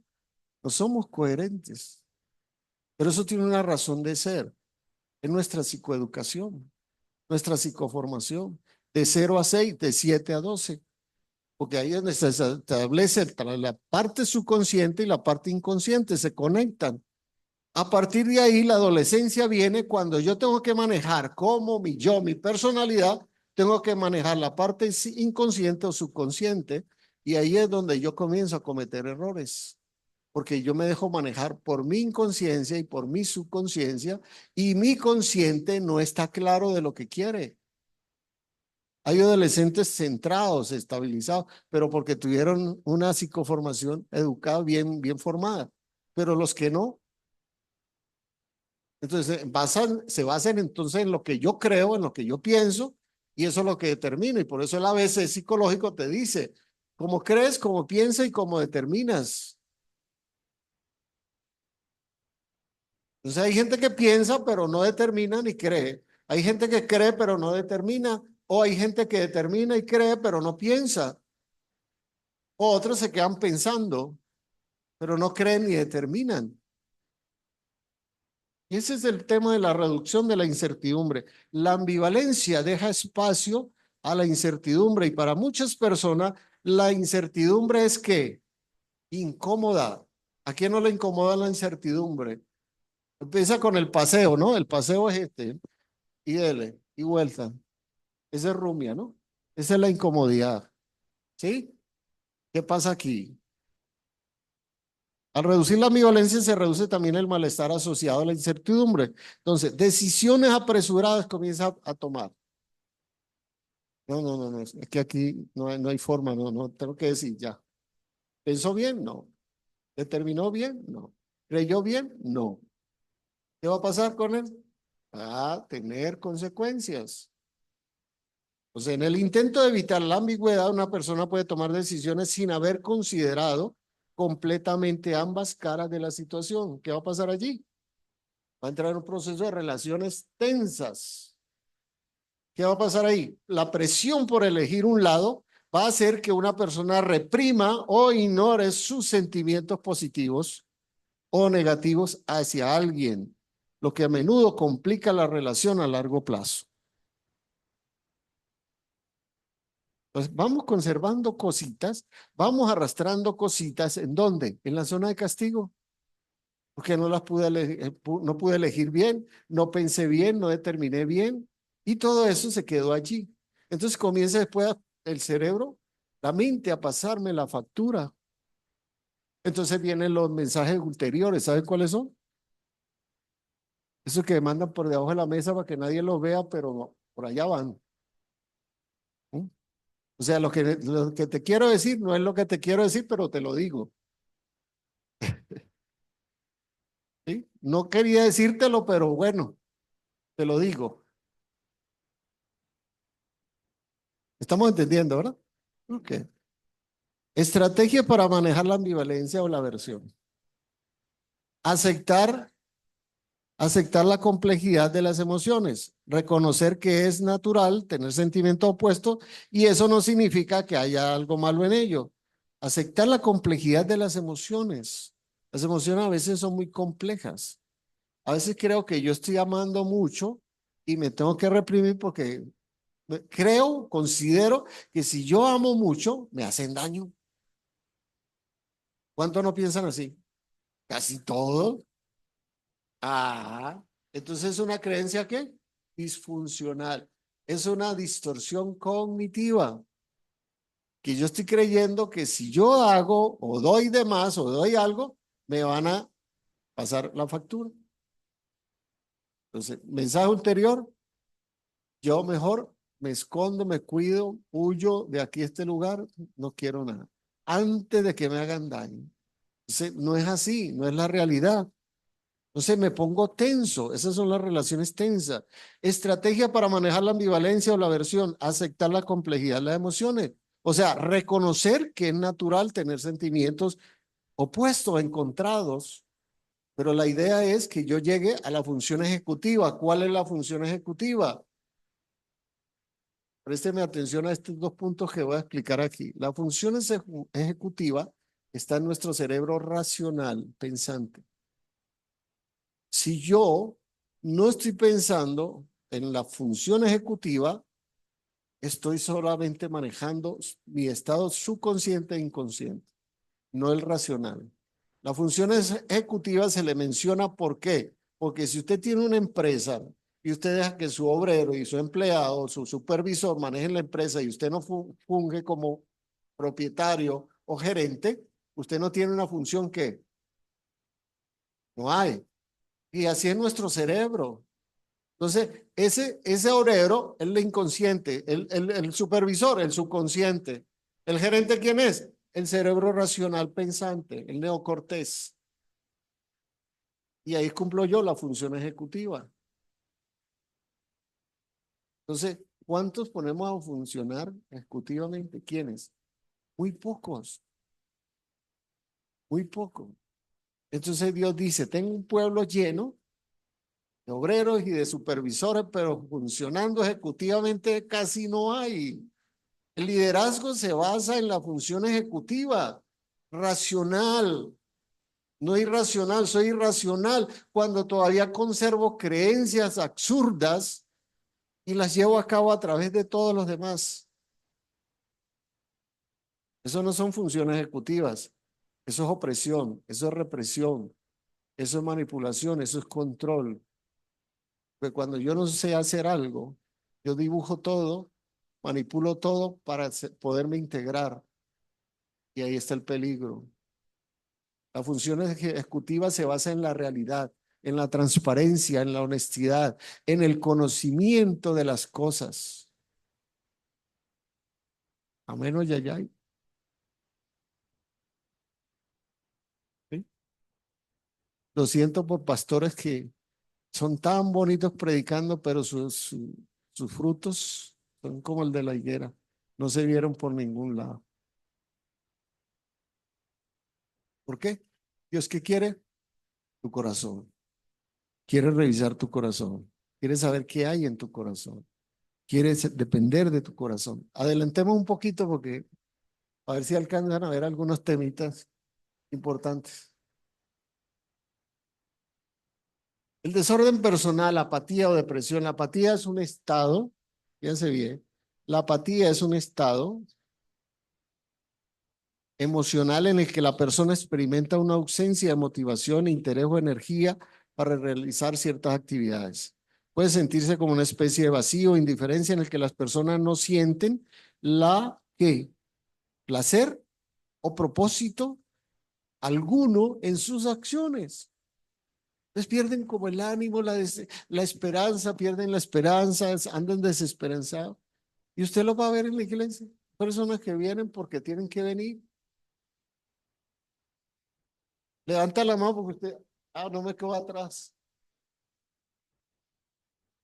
No somos coherentes. Pero eso tiene una razón de ser. Es nuestra psicoeducación, nuestra psicoformación, de 0 a 6, de 7 a 12. Porque ahí es donde se establece la parte subconsciente y la parte inconsciente, se conectan. A partir de ahí, la adolescencia viene cuando yo tengo que manejar como mi personalidad, tengo que manejar la parte inconsciente o subconsciente, y ahí es donde yo comienzo a cometer errores, porque yo me dejo manejar por mi inconsciencia y por mi subconsciencia, y mi consciente no está claro de lo que quiere. Hay adolescentes centrados, estabilizados, pero porque tuvieron una psicoformación educada, bien formada, pero los que no, entonces se basan entonces en lo que yo creo, en lo que yo pienso, y eso es lo que determina. Y por eso el ABC psicológico te dice, cómo crees, cómo piensas y cómo determinas. Entonces hay gente que piensa, pero no determina ni cree. Hay gente que cree, pero no determina. O hay gente que determina y cree, pero no piensa. O otros se quedan pensando, pero no creen ni determinan. Y ese es el tema de la reducción de la incertidumbre. La ambivalencia deja espacio a la incertidumbre y para muchas personas la incertidumbre es que incómoda. ¿A quién no le incomoda la incertidumbre? Empieza con el paseo, ¿no? El paseo es este, y dele, y vuelta. Esa es rumia, ¿no? Esa es la incomodidad. ¿Sí? ¿Qué pasa aquí? Al reducir la ambivalencia se reduce también el malestar asociado a la incertidumbre. Entonces, decisiones apresuradas comienza a tomar. No, es que aquí no hay forma, no, tengo que decir ya. ¿Pensó bien? No. ¿Determinó bien? No. ¿Creyó bien? No. ¿Qué va a pasar con él? Va a tener consecuencias. O sea, en el intento de evitar la ambigüedad, una persona puede tomar decisiones sin haber considerado completamente ambas caras de la situación. ¿Qué va a pasar allí? Va a entrar en un proceso de relaciones tensas. ¿Qué va a pasar ahí? La presión por elegir un lado va a hacer que una persona reprima o ignore sus sentimientos positivos o negativos hacia alguien, lo que a menudo complica la relación a largo plazo. Entonces, vamos conservando cositas, vamos arrastrando cositas. ¿En dónde? En la zona de castigo. Porque no las pude elegir, no pude elegir bien, no pensé bien, no determiné bien. Y todo eso se quedó allí. Entonces comienza después el cerebro, la mente a pasarme la factura. Entonces vienen los mensajes ulteriores. ¿Saben cuáles son? Esos que mandan por debajo de la mesa para que nadie los vea, pero por allá van. ¿Mm? O sea, lo que te quiero decir no es lo que te quiero decir, pero te lo digo. ¿Sí? No quería decírtelo, pero bueno, te lo digo. Estamos entendiendo, ¿verdad? Ok. Estrategia para manejar la ambivalencia o la aversión. Aceptar la complejidad de las emociones, reconocer que es natural tener sentimientos opuestos y eso no significa que haya algo malo en ello. Aceptar la complejidad de las emociones. Las emociones a veces son muy complejas. A veces creo que yo estoy amando mucho y me tengo que reprimir porque considero que si yo amo mucho, me hacen daño. ¿Cuántos no piensan así? Casi todos. Ah, entonces es una creencia que disfuncional. Es una distorsión cognitiva. Que yo estoy creyendo que si yo hago o doy de más o doy algo, me van a pasar la factura. Entonces, mensaje ulterior, yo mejor me escondo, me cuido, huyo de aquí a este lugar, no quiero nada. Antes de que me hagan daño. Entonces, no es así, no es la realidad. Entonces me pongo tenso, esas son las relaciones tensas. Estrategia para manejar la ambivalencia o la aversión, aceptar la complejidad de las emociones. O sea, reconocer que es natural tener sentimientos opuestos, encontrados, pero la idea es que yo llegue a la función ejecutiva. ¿Cuál es la función ejecutiva? Présteme atención a estos dos puntos que voy a explicar aquí. La función ejecutiva está en nuestro cerebro racional, pensante. Si yo no estoy pensando en la función ejecutiva, estoy solamente manejando mi estado subconsciente e inconsciente, no el racional. La función ejecutiva se le menciona ¿por qué? Porque si usted tiene una empresa y usted deja que su obrero y su empleado, su supervisor manejen la empresa y usted no funge como propietario o gerente, usted no tiene una función que no hay. Y así es nuestro cerebro. Entonces, ese obrero es el inconsciente, el supervisor, el subconsciente. ¿El gerente quién es? El cerebro racional pensante, el neocortés. Y ahí cumplo yo la función ejecutiva. Entonces, ¿cuántos ponemos a funcionar ejecutivamente? ¿Quiénes? Muy pocos, muy pocos. Entonces Dios dice, tengo un pueblo lleno de obreros y de supervisores, pero funcionando ejecutivamente casi no hay. El liderazgo se basa en la función ejecutiva, racional, no irracional. Soy irracional cuando todavía conservo creencias absurdas y las llevo a cabo a través de todos los demás. Eso no son funciones ejecutivas, eso es opresión, eso es represión, eso es manipulación, eso es control. Porque cuando yo no sé hacer algo, yo dibujo todo, manipulo todo para poderme integrar. Y ahí está el peligro. La función ejecutiva se basa en la realidad, en la transparencia, en la honestidad, en el conocimiento de las cosas. Amén, Yayay. ¿Sí? Lo siento por pastores que son tan bonitos predicando, pero sus frutos son como el de la higuera. No se vieron por ningún lado. ¿Por qué? Dios, ¿qué quiere? Tu corazón. Quiere revisar tu corazón. Quiere saber qué hay en tu corazón. Quiere depender de tu corazón. Adelantemos un poquito porque a ver si alcanzan a ver algunos temitas importantes. El desorden personal, apatía o depresión. La apatía es un estado, fíjense bien, la apatía es un estado emocional en el que la persona experimenta una ausencia de motivación, interés o energía para realizar ciertas actividades. Puede sentirse como una especie de vacío, indiferencia en el que las personas no sienten la ¿qué? Placer o propósito alguno en sus acciones. Entonces pierden como el ánimo, la esperanza, pierden la esperanza, andan desesperanzados. Y usted lo va a ver en la iglesia. Personas que vienen porque tienen que venir. Levanta la mano porque usted, no me quedo atrás.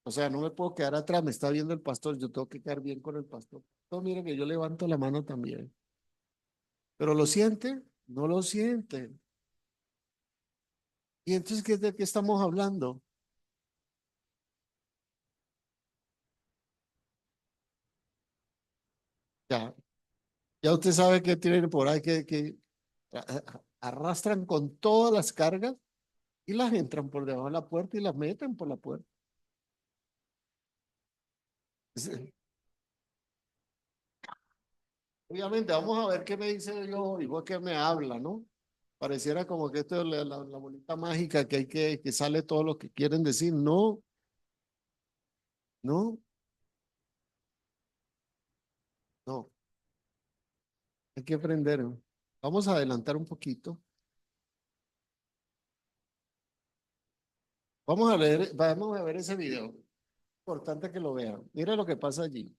O sea, no me puedo quedar atrás, me está viendo el pastor, yo tengo que quedar bien con el pastor. No, mire que yo levanto la mano también. Pero ¿lo siente? No lo siente. ¿Y entonces de qué estamos hablando? Ya, ya usted sabe que tienen por ahí que arrastran con todas las cargas y las entran por debajo de la puerta y las meten por la puerta. Obviamente, vamos a ver qué me dice Dios y vos qué me habla, ¿no? Pareciera como que esto es la bolita mágica que hay que sale todo lo que quieren decir. No, no, no. Hay que aprender, ¿no? Vamos a adelantar un poquito. Vamos a ver ese video. Importante que lo vean. Mira lo que pasa allí.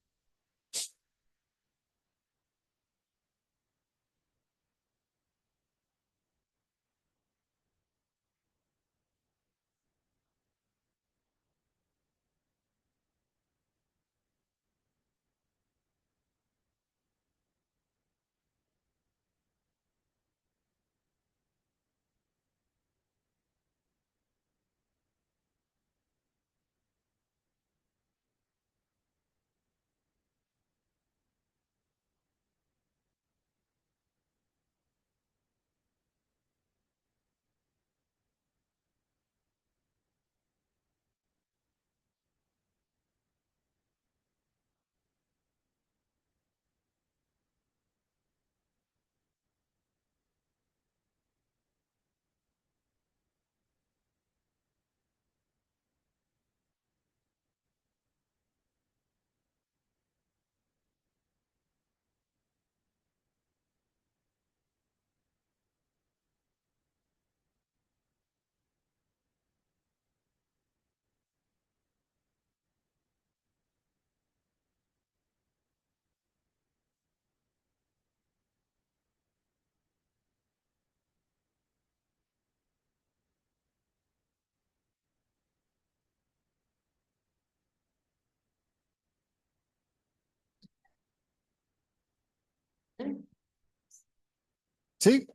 ¿Sí?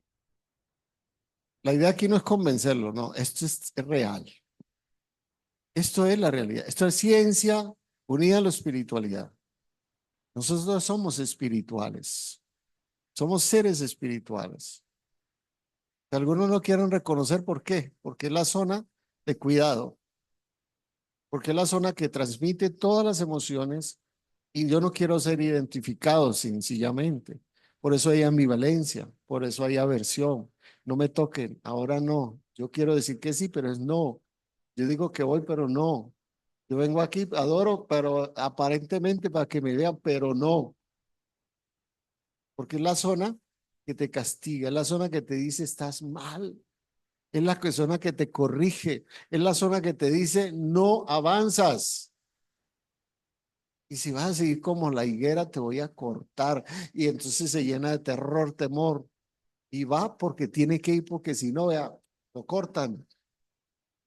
La idea aquí no es convencerlo, no, esto es real. Esto es la realidad. Esto es ciencia unida a la espiritualidad. Nosotros somos espirituales. Somos seres espirituales. Algunos no quieren reconocer por qué. Porque es la zona de cuidado. Porque es la zona que transmite todas las emociones y yo no quiero ser identificado sencillamente. Por eso hay ambivalencia, por eso hay aversión. No me toquen, ahora no. Yo quiero decir que sí, pero es no. Yo digo que voy, pero no. Yo vengo aquí, adoro, pero aparentemente para que me vean, pero no. Porque es la zona que te castiga, es la zona que te dice estás mal, es la zona que te corrige, es la zona que te dice no avanzas. Y si vas a seguir como la higuera, te voy a cortar. Y entonces se llena de terror, temor. Y va porque tiene que ir, porque si no, vea, lo cortan.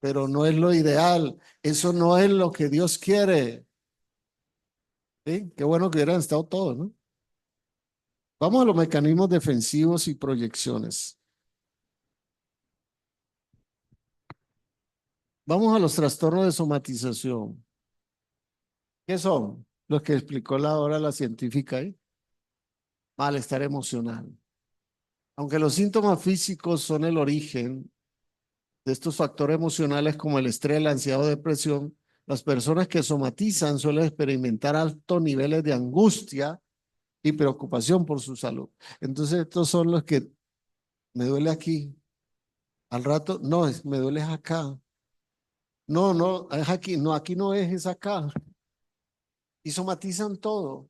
Pero no es lo ideal. Eso no es lo que Dios quiere. ¿Sí? Qué bueno que hubieran estado todos, ¿no? Vamos a los mecanismos defensivos y proyecciones. Vamos a los trastornos de somatización. ¿Qué son? Los que explicó ahora la científica ahí. Malestar emocional. Aunque los síntomas físicos son el origen de estos factores emocionales como el estrés, la ansiedad o depresión, las personas que somatizan suelen experimentar altos niveles de angustia y preocupación por su salud. Entonces, estos son los que me duele aquí. Al rato, no, me duele acá. No, no, es aquí. No, aquí no es acá. Y somatizan todo.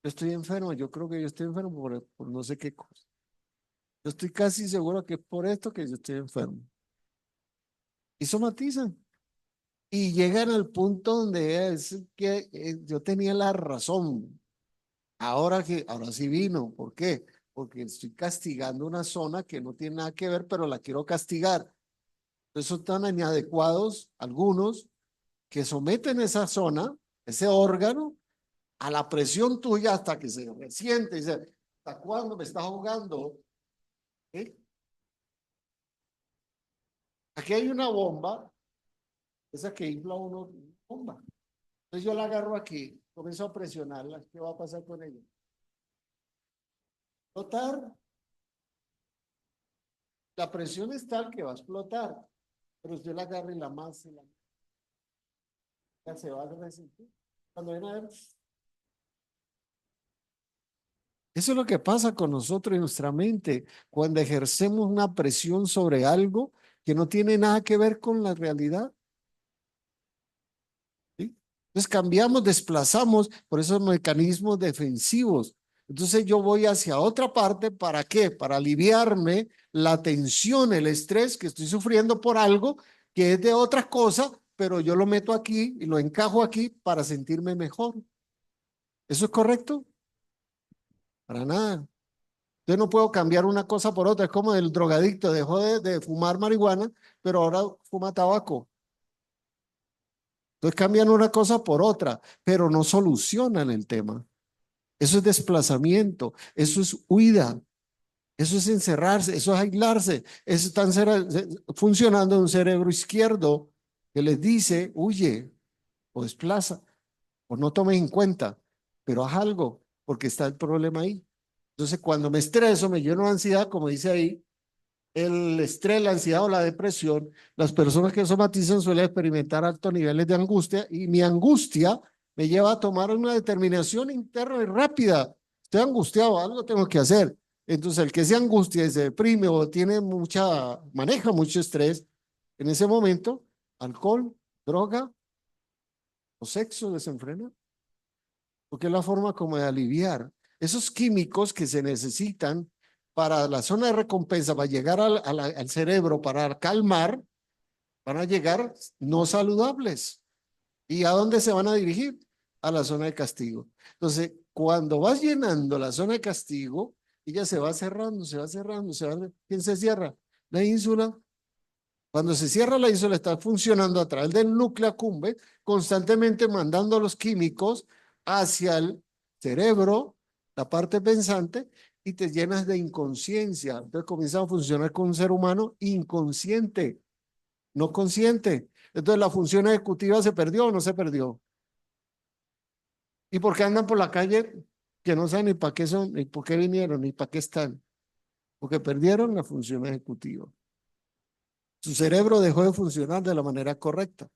Yo estoy enfermo, yo creo que yo estoy enfermo por no sé qué cosa. Yo estoy casi seguro que es por esto que yo estoy enfermo. Y somatizan. Y llegan al punto donde es que yo tenía la razón. Ahora sí vino. ¿Por qué? Porque estoy castigando una zona que no tiene nada que ver, pero la quiero castigar. Entonces son tan inadecuados algunos que someten esa zona, ese órgano, a la presión tuya hasta que se resiente y dice, ¿hasta cuándo me estás jugando? ¿Eh? Aquí hay una bomba, esa que infla uno, bomba. Entonces yo la agarro aquí, comienzo a presionarla. ¿Qué va a pasar con ella? Explotar. La presión es tal que va a explotar, pero usted la agarra y la masa se va a resentir. Cuando ven a ver, eso es lo que pasa con nosotros y nuestra mente cuando ejercemos una presión sobre algo que no tiene nada que ver con la realidad. ¿Sí? Entonces cambiamos, desplazamos por esos mecanismos defensivos. Entonces yo voy hacia otra parte, ¿para qué? Para aliviarme la tensión, el estrés que estoy sufriendo por algo que es de otra cosa, pero yo lo meto aquí y lo encajo aquí para sentirme mejor. ¿Eso es correcto? Para nada. Yo no puedo cambiar una cosa por otra. Es como el drogadicto, dejó de fumar marihuana, pero ahora fuma tabaco. Entonces cambian una cosa por otra, pero no solucionan el tema. Eso es desplazamiento, eso es huida, eso es encerrarse, eso es aislarse. Eso está funcionando en un cerebro izquierdo que les dice, huye o desplaza o no tomes en cuenta, pero haz algo porque está el problema ahí. Entonces, cuando me estreso, me lleno de ansiedad, como dice ahí, el estrés, la ansiedad o la depresión, las personas que somatizan suelen experimentar altos niveles de angustia y mi angustia me lleva a tomar una determinación interna y rápida. Estoy angustiado, algo tengo que hacer. Entonces, el que se angustia y se deprime o tiene maneja mucho estrés, en ese momento, alcohol, droga o sexo desenfrena, porque es la forma como de aliviar esos químicos que se necesitan para la zona de recompensa, para llegar al cerebro, para calmar, van a llegar no saludables. ¿Y a dónde se van a dirigir? A la zona de castigo. Entonces, cuando vas llenando la zona de castigo, ella se va cerrando, se va cerrando, ¿Quién se cierra? La ínsula. Cuando se cierra la ínsula, está funcionando a través del núcleo accumbens, constantemente mandando los químicos hacia el cerebro, la parte pensante, y te llenas de inconsciencia. Entonces comienzas a funcionar con un ser humano inconsciente, no consciente. Entonces la función ejecutiva se perdió o no se perdió. ¿Y por qué andan por la calle que no saben ni para qué son, ni por qué vinieron, ni para qué están? Porque perdieron la función ejecutiva. Su cerebro dejó de funcionar de la manera correcta.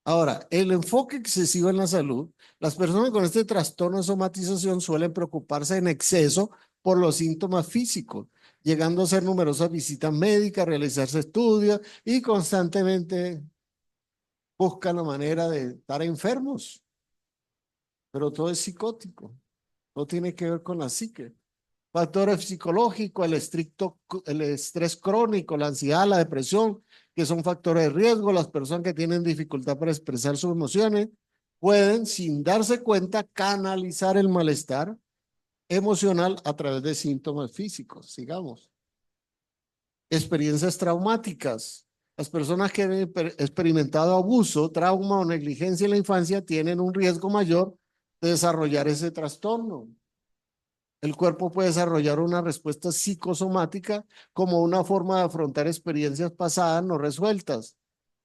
Ahora, el enfoque excesivo en la salud, las personas con este trastorno de somatización suelen preocuparse en exceso por los síntomas físicos, llegando a hacer numerosas visitas médicas, realizarse estudios y constantemente buscan la manera de estar enfermos, pero todo es psicótico, no tiene que ver con la psique. Factores psicológicos, el estrés crónico, la ansiedad, la depresión, que son factores de riesgo. Las personas que tienen dificultad para expresar sus emociones pueden, sin darse cuenta, canalizar el malestar emocional a través de síntomas físicos. Sigamos. Experiencias traumáticas. Las personas que han experimentado abuso, trauma o negligencia en la infancia tienen un riesgo mayor de desarrollar ese trastorno. El cuerpo puede desarrollar una respuesta psicosomática como una forma de afrontar experiencias pasadas no resueltas,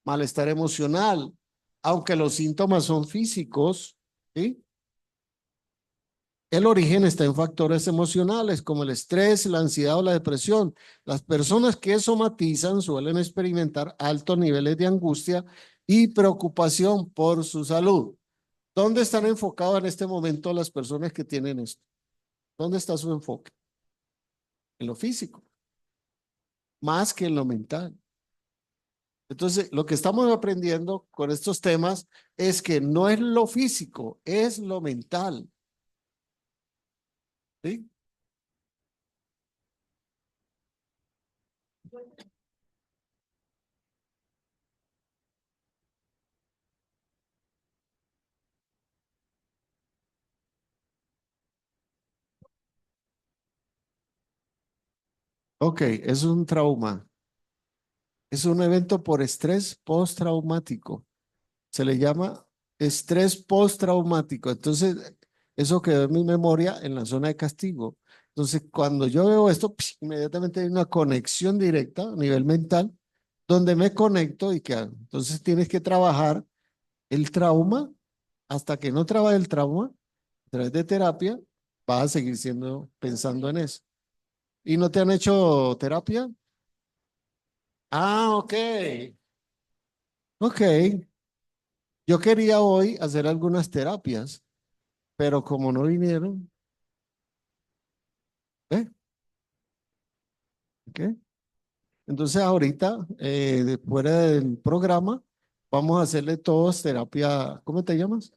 malestar emocional, aunque los síntomas son físicos, ¿sí? El origen está en factores emocionales como el estrés, la ansiedad o la depresión. Las personas que somatizan suelen experimentar altos niveles de angustia y preocupación por su salud. ¿Dónde están enfocados en este momento las personas que tienen esto? ¿Dónde está su enfoque? En lo físico, más que en lo mental. Entonces, lo que estamos aprendiendo con estos temas es que no es lo físico, es lo mental. ¿Sí? Ok, es un trauma. Es un evento por estrés postraumático. Se le llama estrés postraumático. Entonces, eso quedó en mi memoria en la zona de castigo. Entonces, cuando yo veo esto, inmediatamente hay una conexión directa a nivel mental, donde me conecto y que entonces tienes que trabajar el trauma hasta que no trabaje el trauma a través de terapia, vas a seguir siendo pensando en eso. ¿Y no te han hecho terapia? Ah, ok. Ok. Yo quería hoy hacer algunas terapias, pero como no vinieron, ¿eh? ¿Ok? Entonces ahorita, fuera del programa, vamos a hacerle todos terapia, ¿cómo te llamas?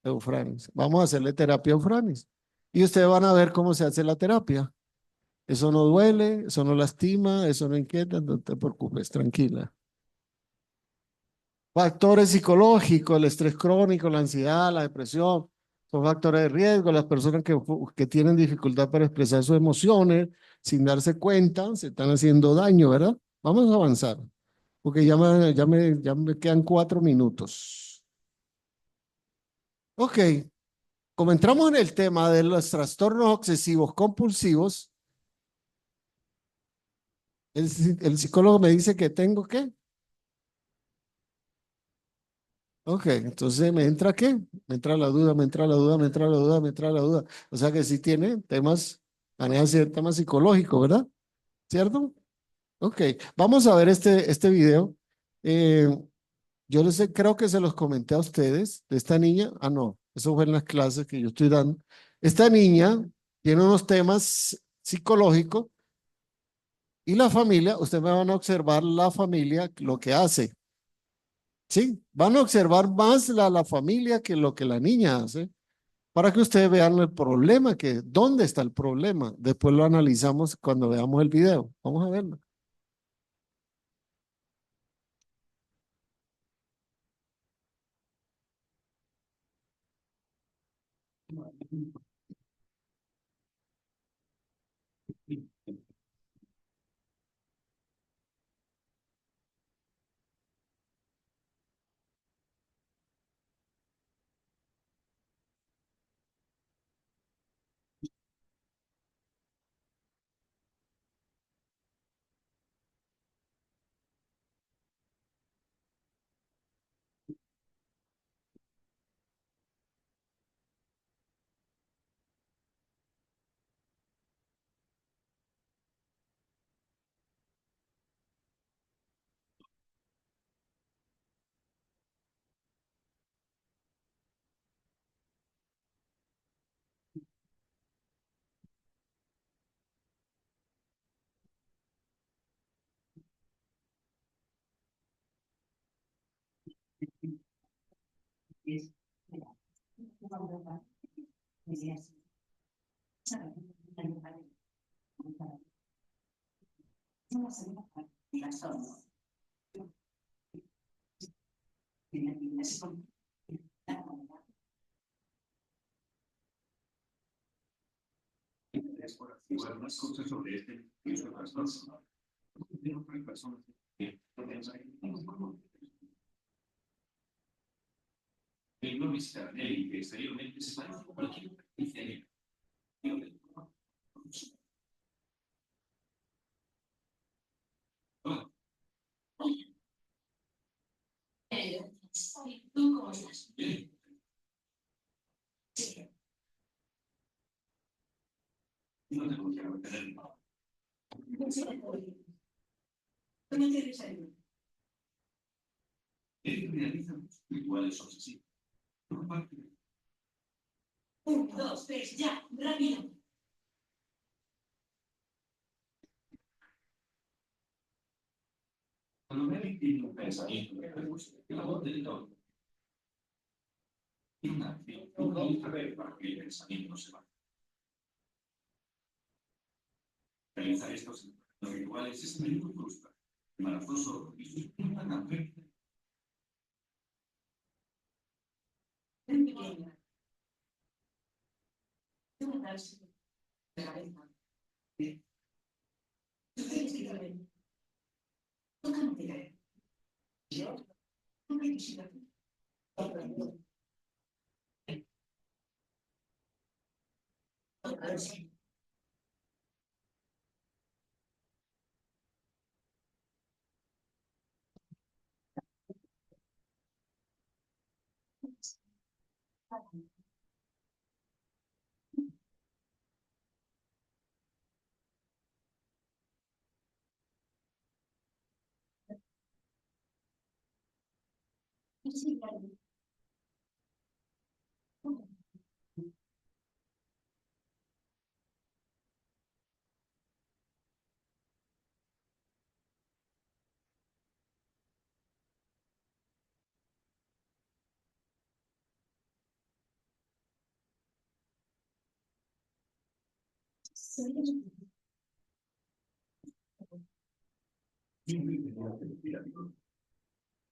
Eufranis. Vamos a hacerle terapia a Eufranis. Y ustedes van a ver cómo se hace la terapia. Eso no duele, eso no lastima, eso no inquieta, no te preocupes, tranquila. Factores psicológicos, el estrés crónico, la ansiedad, la depresión, son factores de riesgo. Las personas que tienen dificultad para expresar sus emociones sin darse cuenta, se están haciendo daño, ¿verdad? Vamos a avanzar, porque ya me quedan 4 minutos. Ok, como entramos en el tema de los trastornos obsesivos compulsivos, el psicólogo me dice que tengo que. Ok, entonces me entra qué? Me entra la duda, me entra la duda, me entra la duda, me entra la duda. O sea que sí tiene temas, maneja temas psicológicos, ¿verdad? ¿Cierto? Ok, vamos a ver este video. Eh, yo creo que se los comenté a ustedes de esta niña. Ah, no, eso fue en las clases que yo estoy dando. Esta niña tiene unos temas psicológicos y la familia, ustedes me van a observar la familia, lo que hace. Sí, van a observar más la familia que lo que la niña hace para que ustedes vean el problema, dónde está el problema. Después lo analizamos cuando veamos el video. Vamos a verlo. Más cosas sobre este y otras cosas. Personas que el no visitar y que exteriormente se parece a cualquier cristianismo. ¿Tú cómo estás? No tengo que tener ¿Cómo te desayuno? realizan rituales obsesivos. Un, dos, tres, ya, rápido. Cuando me tiene un pensamiento que la voz del todo tiene una acción, una lista para que el pensamiento no se vaya. Realizar estos rituales es a menudo frustra, embarazoso y sustituye una café. Ven pequeña. Tú me das la cabeza. Tú tienes que caer. Tócame de caer. Yo no me quisiera. Sí, claro.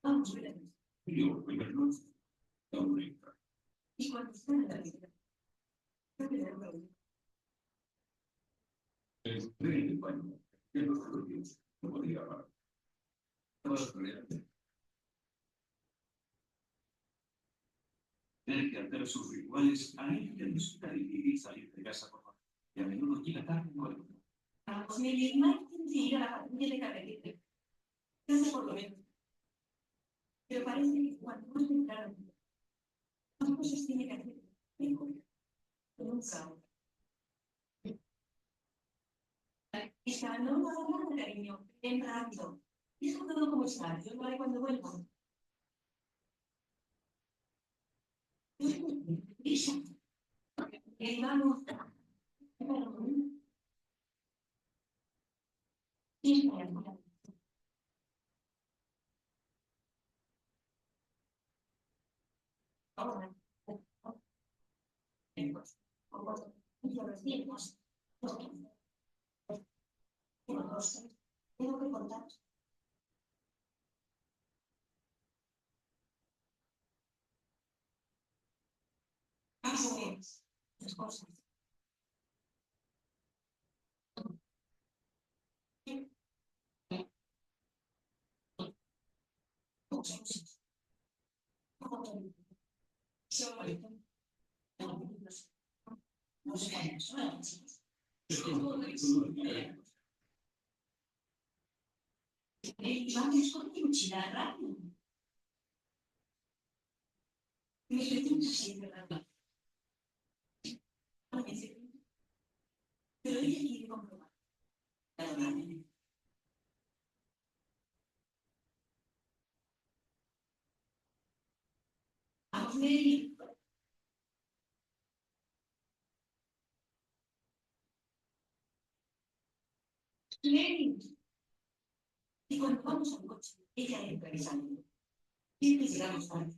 Vamos, veremos. Yo, primero, no entra. Y cuando esté en la vida, yo me daré El baño, el otro Dios, no podría parar. Tener que hacer sus rituales a él le resulta difícil salir de casa por la noche, y a menudo llega tarde o algo. Vamos, me digna ir a la patrulla de carretera. Yo sé por lo menos. Pero parece que cuando más temprano, más cosas tiene que hacer. Nunca. Está, no, no, no, cariño. Ven rápido. Deja todo como está. Yo lo haré cuando vuelva. Isa. Vamos. Ahora. Los tiempos. Tengo que contar. Hace las cosas. Vamos con mochila rápido. Me pretendo siempre rápido. Pero ella quiere comprobar. Vamos, Mary. Mary. Y cuando vamos al coche, ella entra y sale. Siempre llegamos tarde.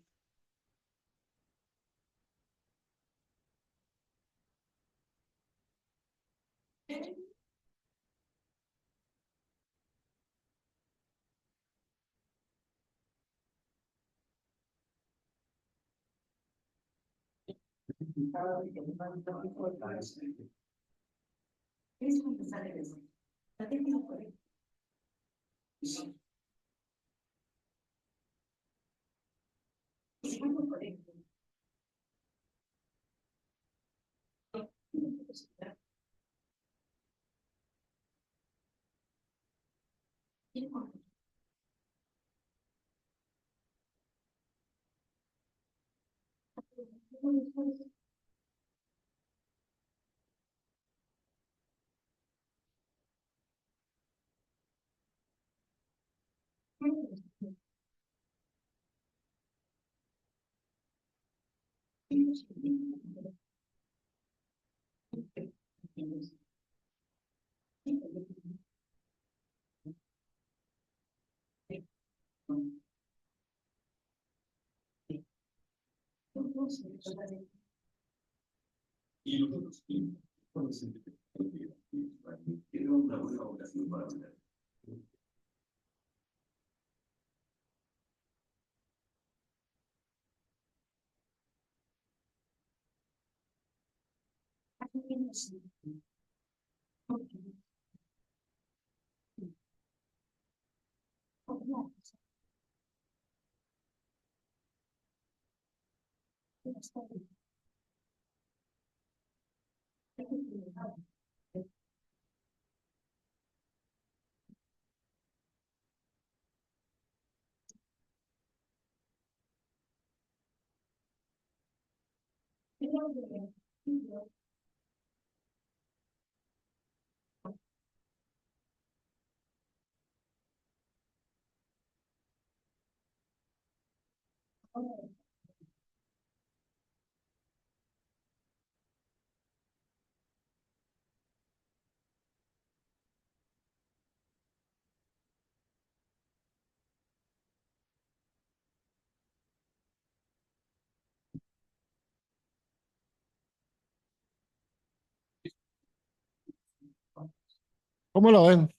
¿Cómo lo ven?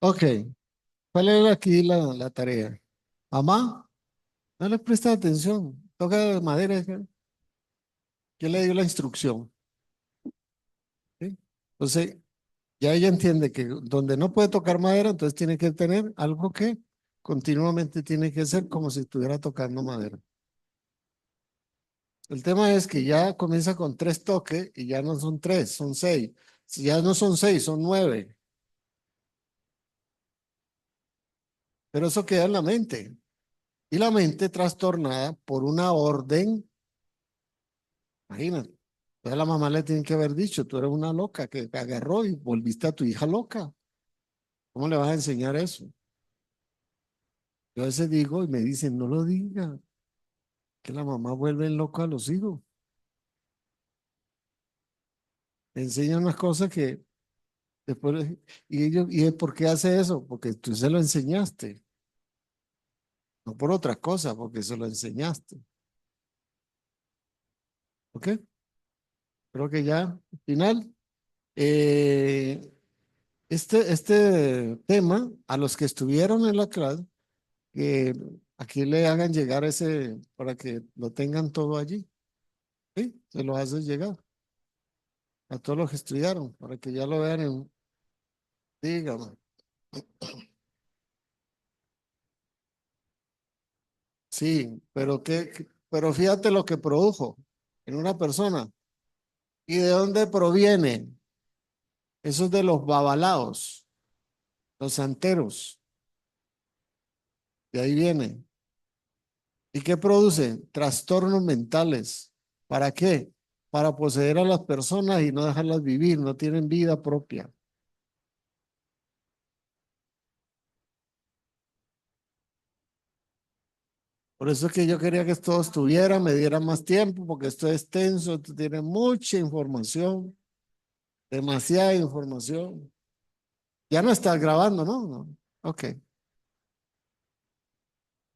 Ok, ¿cuál es aquí la tarea? Mamá, no le presta atención. Toca madera. ¿Quién le dio la instrucción? ¿Sí? Entonces, ya ella entiende que donde no puede tocar madera, entonces tiene que tener algo que continuamente tiene que ser como si estuviera tocando madera. El tema es que ya comienza con 3 toques y ya no son 3, son 6. Si ya no son 6, son 9. Pero eso queda en la mente. Y la mente trastornada por una orden, imagínate. Entonces la mamá le tiene que haber dicho, tú eres una loca que te agarró y volviste a tu hija loca. ¿Cómo le vas a enseñar eso? Yo a veces digo y me dicen, no lo diga, que la mamá vuelve loca a los hijos. Le enseñan unas cosas que después, y ellos, ¿y por qué hace eso? Porque tú se lo enseñaste, no por otra cosa, porque se lo enseñaste. ¿Ok? Creo que ya, al final, eh, este tema, a los que estuvieron en la clase, que aquí le hagan llegar ese, para que lo tengan todo allí. ¿Sí? Se lo haces llegar a todos los que estudiaron, para que ya lo vean en, dígame. Sí, pero pero fíjate lo que produjo en una persona. ¿Y de dónde proviene? Eso es de los babalaos, los santeros. De ahí viene. ¿Y qué producen? Trastornos mentales. ¿Para qué? Para poseer a las personas y no dejarlas vivir, no tienen vida propia. Por eso es que yo quería que esto estuviera, me diera más tiempo, porque esto es extenso, esto tiene mucha información, demasiada información. Ya no estás grabando, ¿no? No. Ok.